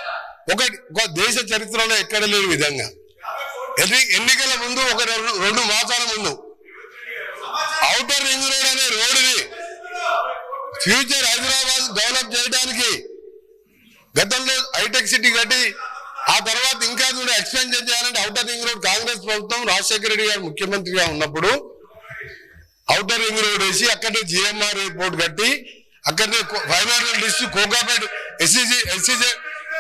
ఒక దేశ చరిత్రలో ఎక్కడ లేని విధంగా ఎన్నికల ముందు ఒక 2 మాసాల ముందు ఔటర్ రింగ్ రోడ్ అనే రోడ్డుని ఫ్యూచర్ హైదరాబాద్ డెవలప్ చేయడానికి గతంలో హైటెక్ సిటీ కట్టి ఆ తర్వాత ఇంకా కూడా ఎక్స్పెన్షన్ చేయాలంటే ఔటర్ రింగ్ రోడ్ కాంగ్రెస్ ప్రభుత్వం రాజశేఖర రెడ్డి గారు ముఖ్యమంత్రిగా ఉన్నప్పుడు ఔటర్ రింగ్ రోడ్ వేసి అక్కడే జిఎంఆర్ ఎయిర్పోర్ట్ కట్టి అక్కడనే ఫైనాన్షియల్ డిస్ట్రిక్ట్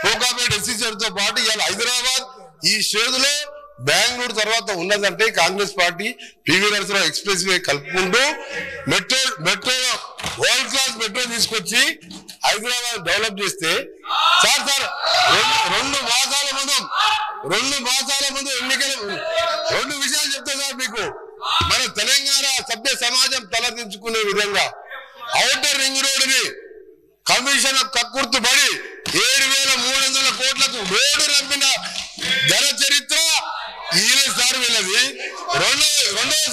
కోకాపేట్ ఎస్సీజెడ్ తో పాటు ఇవాళ హైదరాబాద్ ఈ షేదులో బెంగళూరు తర్వాత ఉన్నదంటే Congress party P V Narasimharao expressway కలుపుకుంటూ మెట్రో వరల్డ్ క్లాస్ మెట్రో తీసుకొచ్చి హైదరాబాద్ డెవలప్ చేస్తే సార్ 2 మాసాల ముందు ఎన్నికల 2 విషయాలు చెప్తా సార్ మీకు. మన తెలంగాణ సభ్య సమాజం తలదించుకునే విధంగా ఔటర్ రింగ్ రోడ్ ని కమిషన్ కక్కుర్తు పడి 7,300 కోట్లకు రోడ్డు రంపిన ఘన చరిత్ర ఈయన సార్ వీళ్ళది. రెండోది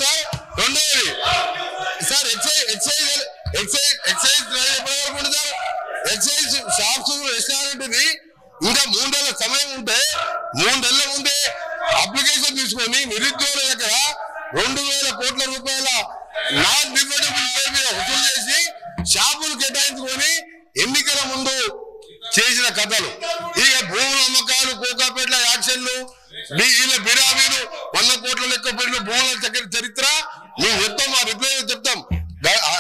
సార్ ఎక్సైజ్ ఎప్పటివరకు సార్ ఎక్సైజ్ షాప్స్ రెస్టారెంట్ ఇంకా 3 నెలల సమయం ఉంటే 3 నెలల ముందే అప్లికేషన్ తీసుకొని నిరుద్యోగుల దగ్గర 2,000 కోట్ల రూపాయల నాన్ రిఫండబుల్ పే మీద వసూలు చేసి షాపులు కేటాయించుకొని ఎన్నికల ముందు చేసిన కథలు. ఇక భూముల అమ్మకాలు, కోకాపేట్ల యాక్షన్లు, వీళ్ళ బిరామీలు 100 కోట్ల లెక్క పడిన భూముల చరిత్ర మేము చెప్తాం, మా రిప్లై చెప్తాం.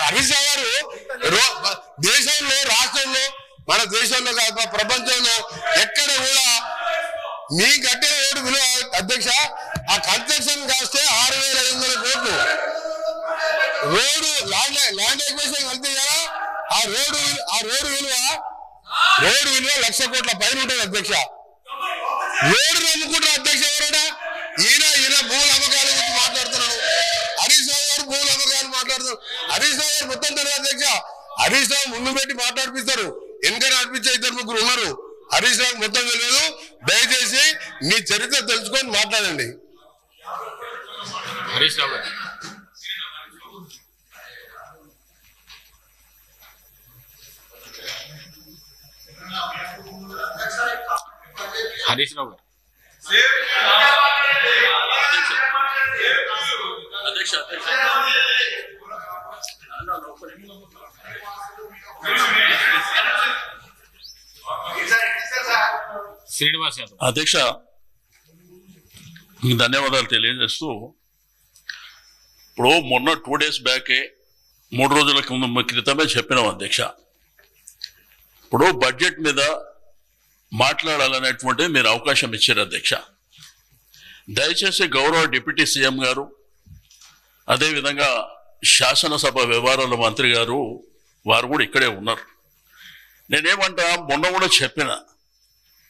హరీష్ రావు గారు దేశంలో, రాష్ట్రంలో, మన దేశంలో కాదు ప్రపంచంలో ఎక్కడ కూడా మీ కట్టే ఓటు విలువ అధ్యక్ష ఆ కన్స్ట్రక్షన్ కాస్తే 6,500 కోట్లు. రోడ్డు ల్యాండ్ ఎక్విజిషన్ కలిపి కదా ఆ రోడ్డు విలువ 1,00,000 కోట్ల పైన ఉంటుంది అధ్యక్ష. రోడ్డు నమ్ముకుంటారు అధ్యక్ష. ఎవరైనా ఈయన భూముల అమ్మకాల గురించి మాట్లాడుతున్నాడు. హరీష్ రావు గారు భూముల అమ్మకాలు మాట్లాడుతున్నారు. హరీష్ రావు గారు మొత్తం తెలియదు అధ్యక్ష. హరీష్ రావు ముందు పెట్టి మాట్లాడిపిస్తారు, వెనక నడిపించే 2-3 ఉన్నారు. హరీష్ రావు మొత్తం తెలియదు. దయచేసి మీ చరిత్ర తెలుసుకొని మాట్లాడండి. హరీష్ రావు అధ్యక్ష శ్రీనివాస్ యాదవ్. అధ్యక్ష ధన్యవాదాలు తెలియజేస్తూ, ఇప్పుడు మొన్న 2 days బ్యాకే 3 రోజుల క్రితమే చెప్పినాం అధ్యక్ష. ఇప్పుడు బడ్జెట్ మీద మాట్లాడాలనేటువంటి మీరు అవకాశం ఇచ్చారు అధ్యక్ష. దయచేసి గౌరవ డిప్యూటీ సీఎం గారు, అదేవిధంగా శాసనసభ వ్యవహారాల మంత్రి గారు వారు కూడా ఇక్కడే ఉన్నారు. నేనేమంటా మొన్న కూడా చెప్పిన,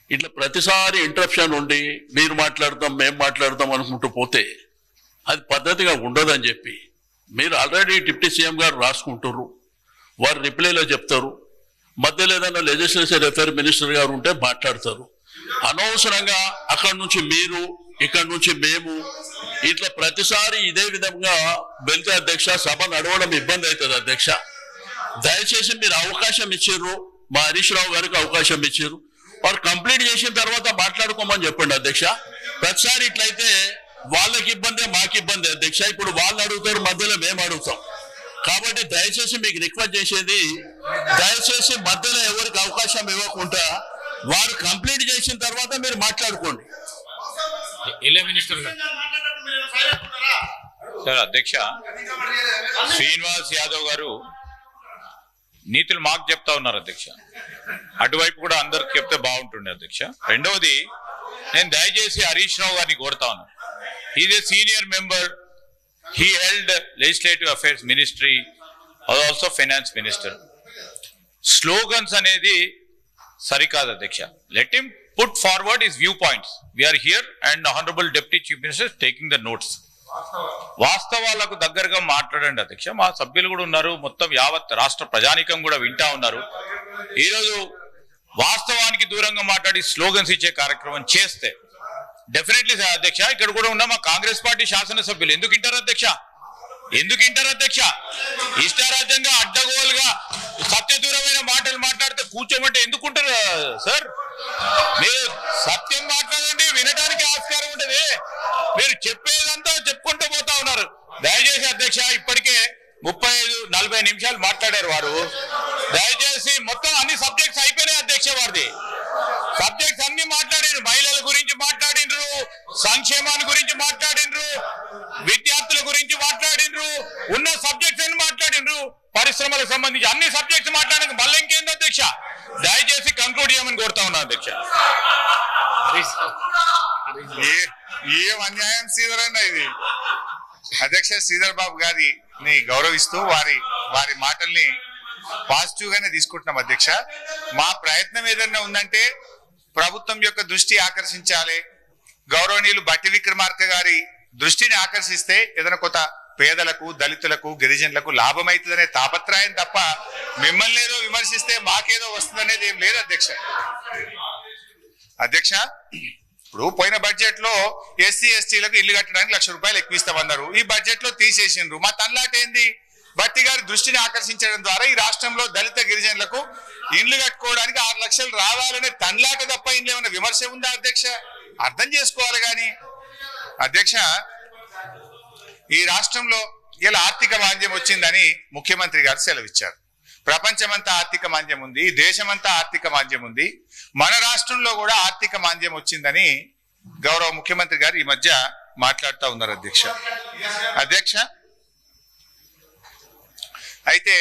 ఇట్లా ప్రతిసారి ఇంటరప్షన్ ఉండి మీరు మాట్లాడతాం మేము మాట్లాడతాం అనుకుంటూ పోతే అది పద్ధతిగా ఉండదని చెప్పి, మీరు ఆల్రెడీ డిప్యూటీ సీఎం గారు రాసుకుంటారు, వారు రిప్లైలో చెప్తారు, మధ్యలో ఏదైనా లెజిస్లేటివ్ అఫేర్ మినిస్టర్ గారు ఉంటే మాట్లాడతారు. అనవసరంగా అక్కడి నుంచి మీరు ఇక్కడి నుంచి మేము ఇట్లా ప్రతిసారి ఇదే విధంగా వెళ్తే అధ్యక్ష సభ నడవడం ఇబ్బంది అవుతుంది అధ్యక్ష. దయచేసి మీరు అవకాశం ఇచ్చారు, మా హరీష్ రావు గారికి అవకాశం ఇచ్చారు, వారు కంప్లీట్ చేసిన తర్వాత మాట్లాడుకోమని చెప్పండి అధ్యక్ష. ప్రతిసారి ఇట్లయితే వాళ్ళకి ఇబ్బందే మాకు ఇబ్బంది అధ్యక్ష. ఇప్పుడు వాళ్ళు అడుగుతారు, మధ్యలో మేము అడుగుతాం. కాబట్టి దయచేసి మీకు రిక్వెస్ట్ చేసేది, దయచేసి మధ్యలో ఎవరికి అవకాశం ఇవ్వకుండా వారు కంప్లీట్ చేసిన తర్వాత మీరు మాట్లాడుకోండి. సార్ అధ్యక్ష, శ్రీనివాస్ యాదవ్ గారు నీతులు మాకు చెప్తా ఉన్నారు అధ్యక్ష. అటువైపు కూడా అందరికి చెప్తే బాగుంటుండే అధ్యక్ష. రెండవది, నేను దయచేసి హరీష్ రావు గారిని కోరుతా ఉన్నాను. Is a senior member, he held legislative affairs ministry, also finance minister. Slogans అనేది సరికాదు అధ్యక్ష. Let him put forward his view points. We're here and honourable deputy chief minister taking the notes. వాస్తవాలకు దగ్గరగా మాట్లాడండి అధ్యక్ష. మా సభ్యులు కూడా ఉన్నారు, మొత్తం యావత్ రాష్ట్ర ప్రజానీకం కూడా వింటా ఉన్నారు. ఈరోజు వాస్తవానికి దూరంగా మాట్లాడి స్లోగన్స్ ఇచ్చే కార్యక్రమం చేస్తే డెఫినెట్లీ అధ్యక్ష, ఇక్కడ కూడా ఉన్న మా కాంగ్రెస్ పార్టీ శాసనసభ్యులు ఎందుకు వింటారు అధ్యక్ష? ఎందుకు వింటారు అధ్యక్ష? ఇష్టారాజ్యంగా అడ్డగోలుగా సత్యదూరమైన మాటలు మాట్లాడితే కూర్చోమంటే ఎందుకుంటారు సార్? మీరు సత్యం మాట్లాడండి, వినడానికి ఆస్కారం ఉంటుంది. మీరు చెప్పేదంతా చెప్పుకుంటూ పోతా ఉన్నారు. దయచేసి అధ్యక్ష, ఇప్పటికే 35-40 నిమిషాలు మాట్లాడారు వారు. దయచేసి మొత్తం అన్ని సబ్జెక్ట్స్ అయిపోయినాయి అధ్యక్ష. వారిది సబ్జెక్ట్స్ అన్ని మాట్లాడిండ్రు. మహిళల గురించి మాట్లాడిండ్రు, సంక్షేమాన్ని గురించి మాట్లాడిండ్రు, విద్యార్థుల గురించి మాట్లాడిండ్రు, ఉన్న సబ్జెక్ట్స్ అన్ని మాట్లాడిండ్రు, పరిశ్రమలకు సంబంధించి అన్ని సబ్జెక్ట్స్ మాట్లాడక మళ్ళీ ఇంకేంది అధ్యక్ష? దయచేసి కంక్లూడ్ చేయమని కోరుతా ఉన్నాను అధ్యక్ష. ఏం అన్యాయం శ్రీధర్ అన్న ఇది. అధ్యక్ష, శ్రీధర్ బాబు గారిని గౌరవిస్తూ వారి మాటల్ని పాజిటివ్ గానే తీసుకుంటున్నాం అధ్యక్ష. మా ప్రయత్నం ఏదన్నా ఉందంటే ప్రభుత్వం యొక్క దృష్టి ఆకర్షించాలి, గౌరవనీయులు బట్టి విక్రమార్క గారి దృష్టిని ఆకర్షిస్తే ఏదైనా కొత్త పేదలకు, దళితులకు, గిరిజనులకు లాభమైతుందనే తాపత్రయం తప్ప మిమ్మల్ని ఏదో విమర్శిస్తే మాకేదో వస్తుందనేది ఏం లేదు అధ్యక్ష. అధ్యక్ష, ఇప్పుడు పోయిన బడ్జెట్ లో ఎస్సీ ఎస్టీలకు ఇల్లు కట్టడానికి 1,00,000 రూపాయలు ఎక్కువ ఇస్తామన్నారు. ఈ బడ్జెట్ లో తీసేసిండ్రు. మా తన్లాట ఏంది? బట్టి గారి దృష్టిని ఆకర్షించడం ద్వారా ఈ రాష్ట్రంలో దళిత గిరిజనులకు ఇండ్లు కట్టుకోవడానికి 6 లక్షలు రావాలనే తన్లాట తప్ప ఇంట్లో ఏమైనా విమర్శ ఉందా అధ్యక్ష? అర్థం చేసుకోవాలి. కానీ అధ్యక్ష, ఈ రాష్ట్రంలో ఇలా ఆర్థిక మాంద్యం వచ్చిందని ముఖ్యమంత్రి గారు సెలవిచ్చారు. ప్రపంచమంతా ఆర్థిక మాంద్యం ఉంది, దేశమంతా ఆర్థిక మాంద్యం ఉంది, మన రాష్ట్రంలో కూడా ఆర్థిక మాంద్యం వచ్చిందని గౌరవ ముఖ్యమంత్రి గారు ఈ మధ్య మాట్లాడుతూ ఉన్నారు అధ్యక్ష. అధ్యక్ష, అయితే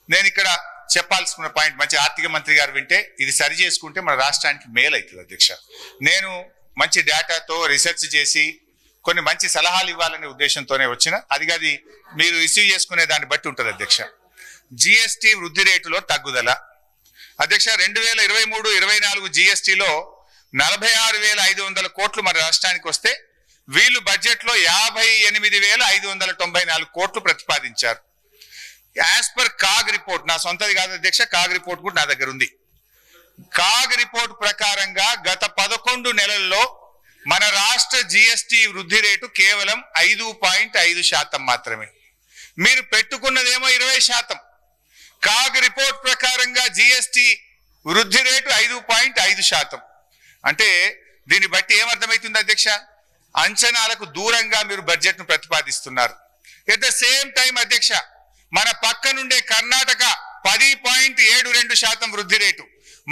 నేను ఇక్కడ చెప్పాల్సిన పాయింట్, మంచి ఆర్థిక మంత్రి గారు వింటే ఇది సరి చేసుకుంటే మన రాష్ట్రానికి మేలు అవుతుంది అధ్యక్ష. నేను మంచి డేటాతో రీసెర్చ్ చేసి కొన్ని మంచి సలహాలు ఇవ్వాలనే ఉద్దేశంతోనే వచ్చిన, అది మీరు రిసీవ్ చేసుకునే దాన్ని బట్టి ఉంటుంది అధ్యక్ష. జిఎస్టి వృద్ధి రేటులో తగ్గుదల అధ్యక్ష. 2023-24 జిఎస్టిలో 46,500 కోట్లు మన రాష్ట్రానికి వస్తే వీళ్ళు బడ్జెట్ లో 58,594 కోట్లు ప్రతిపాదించారు. యాజ్ పర్ కాగ్ రిపోర్ట్, నా సొంతది కాదు అధ్యక్ష, కాగ్ రిపోర్ట్ కూడా నా దగ్గర ఉంది. కాగ్ రిపోర్ట్ ప్రకారంగా గత 11 నెలల్లో మన రాష్ట్ర జిఎస్టి వృద్ధి రేటు కేవలం 5.5% మాత్రమే. మీరు పెట్టుకున్నదేమో 20%. కాగ్ రిపోర్ట్ ప్రకారంగా జిఎస్టి వృద్ధి రేటు 5.5%. అంటే దీన్ని బట్టి ఏమర్థమవుతుంది అధ్యక్ష? అంచనాలకు దూరంగా మీరు బడ్జెట్ ను ప్రతిపాదిస్తున్నారు. ఎట్ ద సేమ్ టైం అధ్యక్ష, మన పక్క నుండే కర్ణాటక 10.72% వృద్ధి రేటు,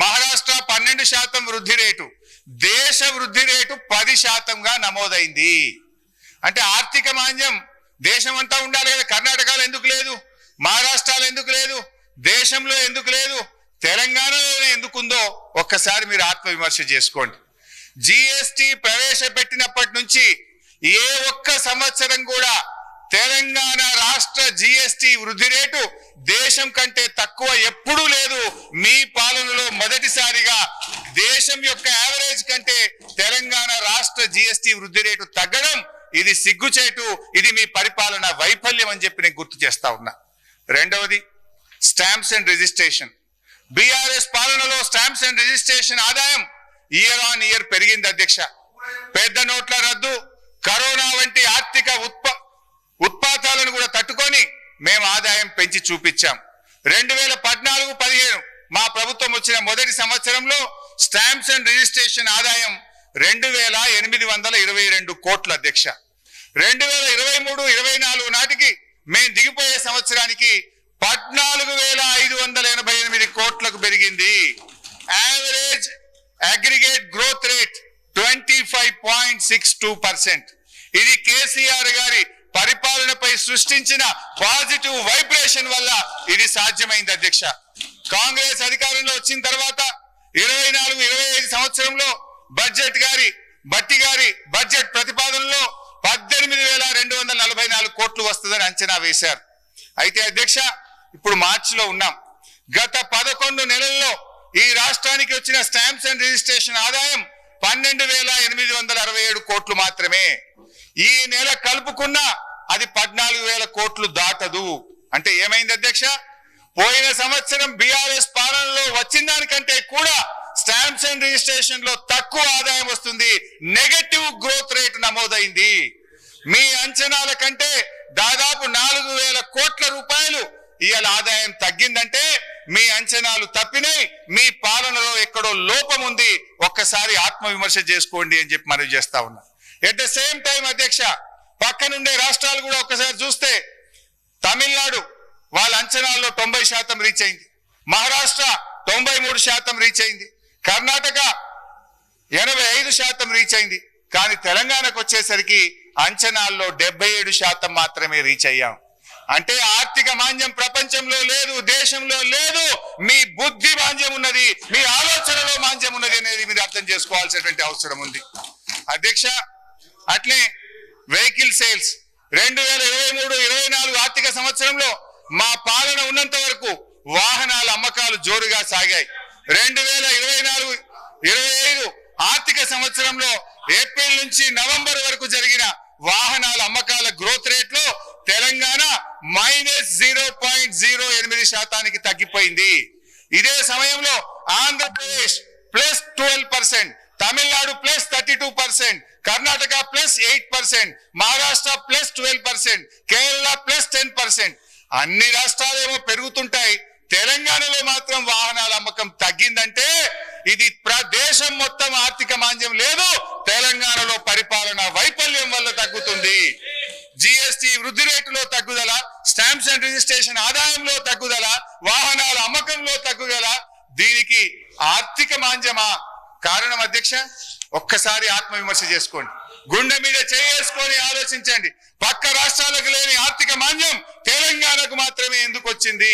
మహారాష్ట్ర 12% వృద్ధి రేటు, దేశ వృద్ధి రేటు 10%గా నమోదైంది. అంటే ఆర్థిక మాంద్యం దేశం అంతా ఉండాలి కదా. కర్ణాటకలో ఎందుకు లేదు? మహారాష్ట్రలో ఎందుకు లేదు? దేశంలో ఎందుకు లేదు? తెలంగాణలో ఎందుకుందో ఒక్కసారి మీరు ఆత్మవిమర్శ చేసుకోండి. జిఎస్టి ప్రవేశపెట్టినప్పటి నుంచి ఏ ఒక్క సంవత్సరం కూడా తెలంగాణ రాష్ట్ర జిఎస్టి వృద్ధి రేటు దేశం కంటే తక్కువ ఎప్పుడూ లేదు. మీ పాలనలో మొదటిసారిగా దేశం యొక్క యావరేజ్ కంటే తెలంగాణ రాష్ట్ర జిఎస్టి వృద్ధి రేటు తగ్గడం ఇది సిగ్గుచేటు, ఇది మీ పరిపాలన వైఫల్యం అని చెప్పి నేను గుర్తు చేస్తా ఉన్నా. రెండవది స్టాంప్స్ అండ్ రిజిస్ట్రేషన్. బీఆర్ఎస్ పాలనలో స్టాంప్స్ అండ్ రిజిస్ట్రేషన్ ఆదాయం ఇయర్ ఆన్ ఇయర్ పెరిగింది అధ్యక్ష. పెద్ద నోట్ల రద్దు, కరోనా వంటి ఆర్థిక ఉత్పాతాలను కూడా తట్టుకొని మేము ఆదాయం పెంచి చూపించాం. 2014-15 మా ప్రభుత్వం వచ్చిన మొదటి సంవత్సరంలో స్టాంప్స్ అండ్ రిజిస్ట్రేషన్ ఆదాయం 2822 కోట్లు అధ్యక్ష. 2023-24 నాటికి మేము దిగిపోయే సంవత్సరానికి 14,588 కోట్లకు పెరిగింది. Average aggregate growth rate 25.62%. ఇది కేసీఆర్ గారి పరిపాలనపై సృష్టించిన పాజిటివ్ వైబ్రేషన్ వల్ల ఇది సాధ్యమైంది అధ్యక్ష. కాంగ్రెస్ అధికారంలో వచ్చిన తర్వాత 24-25 సంవత్సరంలో బట్టి గారి బడ్జెట్ ప్రతిపాదనలో 18,244 కోట్లు వస్తుందని అంచనా వేశారు. అయితే అధ్యక్ష ఇప్పుడు మార్చిలో ఉన్నాం. గత 11 నెలల్లో ఈ రాష్ట్రానికి వచ్చిన స్టాంప్స్ అండ్ రిజిస్ట్రేషన్ ఆదాయం 12,867 కోట్లు మాత్రమే. ఈ నెల కలుపుకున్నా అది 14,000 కోట్లు దాటదు. అంటే ఏమైంది అధ్యక్ష? పోయిన సంవత్సరం బీఆర్ఎస్ పాలనలో వచ్చిన దానికంటే కూడా స్టాంప్స్ అండ్ రిజిస్ట్రేషన్ లో తక్కువ ఆదాయం వస్తుంది. నెగటివ్ గ్రోత్ రేట్ నమోదైంది. మీ అంచనాల కంటే దాదాపు 4,000 కోట్ల రూపాయలు ఇవాళ ఆదాయం తగ్గిందంటే మీ అంచనాలు తప్పినాయి. మీ పాలనలో ఎక్కడో లోపం ఉంది. ఒక్కసారి ఆత్మవిమర్శ చేసుకోండి అని చెప్పి మనవి చేస్తా ఉన్నా. ఎట్ ద సేమ్ టైం అధ్యక్ష, పక్కనుండే రాష్ట్రాలు కూడా ఒక్కసారి చూస్తే తమిళనాడు వాళ్ళ అంచనాల్లో 90% రీచ్ అయింది. మహారాష్ట్ర 93% రీచ్ అయింది. కర్ణాటక 85% రీచ్ అయింది. కానీ తెలంగాణకు వచ్చేసరికి అంచనాల్లో 77% మాత్రమే రీచ్ అయ్యాం. అంటే ఆర్థిక మాంద్యం ప్రపంచంలో లేదు, దేశంలో లేదు. మీ బుద్ధి మాంద్యం ఉన్నది, మీ ఆలోచనలో మాంద్యం ఉన్నది అనేది మీరు అర్థం చేసుకోవాల్సినటువంటి అవసరం ఉంది అధ్యక్ష. అట్లే వెహికల్ సేల్స్ 2023-24 ఆర్థిక సంవత్సరంలో మా పాలన ఉన్నంత వరకు వాహనాల అమ్మకాలు జోరుగా సాగాయి. 2024-25 ఆర్థిక సంవత్సరంలో ఏప్రిల్ నుంచి నవంబర్ వరకు జరిగిన వాహనాల అమ్మకాల గ్రోత్ రేట్ లో తెలంగాణ -0.08% తగ్గిపోయింది. ఇదే సమయంలో ఆంధ్రప్రదేశ్ +12%, తమిళనాడు +32%, కర్ణాటక +8%, మహారాష్ట్ర +12%, కేరళ +10%. అన్ని రాష్ట్రాలేమో పెరుగుతుంటాయి, తెలంగాణలో మాత్రం వాహనాల అమ్మకం తగ్గిందంటే ఇది దేశం మొత్తం ఆర్థిక మాంద్యం లేదు, తెలంగాణలో పరిపాలన వైఫల్యం వల్ల తగ్గుతుంది. జిఎస్టి వృద్ధి రేటులో తగ్గుదల, స్టాంప్స్ అండ్ రిజిస్ట్రేషన్ ఆదాయంలో తగ్గుదల, వాహనాల అమ్మకంలో తగ్గుదల. దీనికి ఆర్థిక మాంద్యమా కారణం అధ్యక్ష? ఒక్కసారి ఆత్మవిమర్శ చేసుకోండి, గుండె మీద చేసుకొని ఆలోచించండి. పక్క రాష్ట్రాలకు లేని ఆర్థిక మాంద్యం తెలంగాణకు మాత్రమే ఎందుకు వచ్చింది?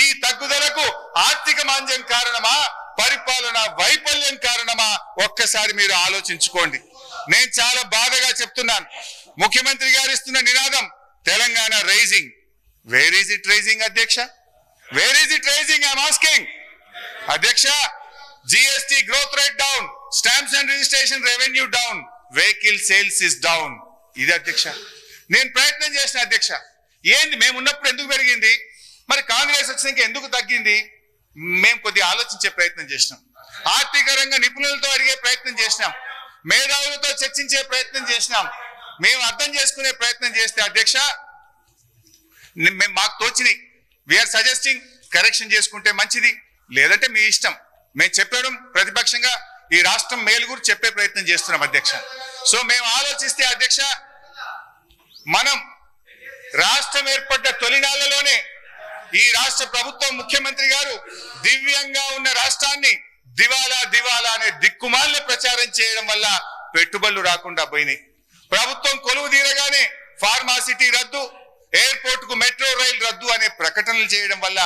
ఈ తగ్గుదలకు ఆర్థిక మాంద్యం కారణమా, పరిపాలన వైఫల్యం కారణమా? ఒక్కసారి మీరు ఆలోచించుకోండి. నేను చాలా బాధగా చెప్తున్నాను, ముఖ్యమంత్రి గారు ఇస్తున్న నినాదం Telangana rising. Where is it rising అధ్యక్ష? Where is it rising? I'm asking అధ్యక్ష. GST growth rate down, stamps and registration revenue down, vehicle sales is down. ఇది అధ్యక్ష. నేను ప్రయత్నం చేసిన అధ్యక్ష, ఏంది మేము ఉన్నప్పుడు ఎందుకు పెరిగింది, మరి కాంగ్రెస్ వచ్చినాక ఎందుకు తగ్గింది? మేము కొద్దిగా ఆలోచించే ప్రయత్నం చేసినాం, ఆర్థిక రంగ నిపుణులతో అడిగే ప్రయత్నం చేసినాం, మేధావులతో చర్చించే ప్రయత్నం చేసినాం. మేము అర్థం చేసుకునే ప్రయత్నం చేస్తే అధ్యక్ష మేము మాకు తోచినాయి. వీఆర్ సజెస్టింగ్ కరెక్షన్ చేసుకుంటే మంచిది, లేదంటే మీ ఇష్టం. మేము చెప్పడం ప్రతిపక్షంగా ఈ రాష్ట్రం మేలు గురించి చెప్పే ప్రయత్నం చేస్తున్నాం అధ్యక్ష. సో మేము ఆలోచిస్తే అధ్యక్ష, మనం రాష్ట్రం ఏర్పడ్డ తొలినాళ్లలోనే ఈ రాష్ట్ర ప్రభుత్వం, ముఖ్యమంత్రి గారు దివ్యంగా ఉన్న రాష్ట్రాన్ని దివాలా దివాలా అనే దిక్కుమాలిన ప్రచారం చేయడం వల్ల పెట్టుబడులు రాకుండా పోయినాయి. ప్రభుత్వం కొలువు తీరగానే ఫార్మాసిటీ రద్దు, ఎయిర్పోర్ట్ కు మెట్రో రైలు రద్దు అనే ప్రకటనలు చేయడం వల్ల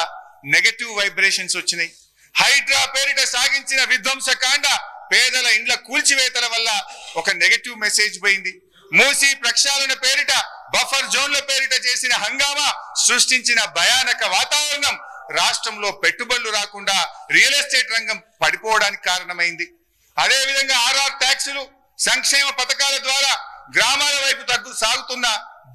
నెగటివ్ వైబ్రేషన్స్ వచ్చినాయి. హైడ్రా పేరిట సాగించిన విధ్వంసకాండ, పేదల ఇండ్ల కూల్చివేతల వల్ల ఒక నెగటివ్ మెసేజ్ పోయింది. మూసీ ప్రక్షాళన పేరిట, బఫర్ జోన్ల పేరిట చేసిన హంగామా సృష్టించిన భయానక వాతావరణం రాష్ట్రంలో పెట్టుబడులు రాకుండా రియల్ ఎస్టేట్ రంగం పడిపోవడానికి కారణమైంది. అదేవిధంగా ఆర్ఆర్ ట్యాక్సులు, సంక్షేమ పథకాల ద్వారా గ్రామాల వైపు సాగుతున్న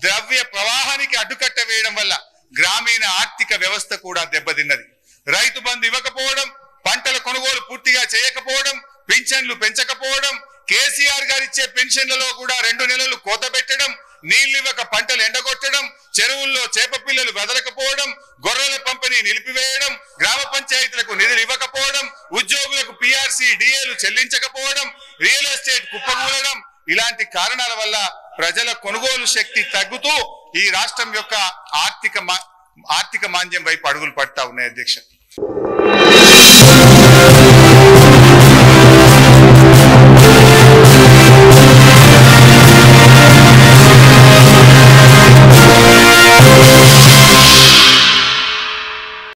ద్రవ్య ప్రవాహానికి అడ్డుకట్ట వేయడం వల్ల గ్రామీణ ఆర్థిక వ్యవస్థ కూడా దెబ్బతిన్నది. రైతు బంధు ఇవ్వకపోవడం, పంటల కొనుగోలు పూర్తిగా చేయకపోవడం, పింఛన్లు పెంచకపోవడం, కేసీఆర్ గారు ఇచ్చే పెన్షన్లలో కూడా 2 నెలలు కోత పెట్టడం, నీళ్లు ఇవ్వక పంటలు ఎండగొట్టడం, చెరువుల్లో చేప పిల్లలు వదలకపోవడం, గొర్రెల పంపిణీ నిలిపివేయడం, గ్రామ పంచాయతీలకు నిధులు ఇవ్వకపోవడం, ఉద్యోగులకు పిఆర్సీ డిఏలు చెల్లించకపోవడం, రియల్ ఎస్టేట్ ప్రజల కొనుగోలు శక్తి తగ్గుతూ ఈ రాష్ట్రం యొక్క ఆర్థిక మాంద్యం వైపు అడుగులు పడతా ఉన్నాయి అధ్యక్ష.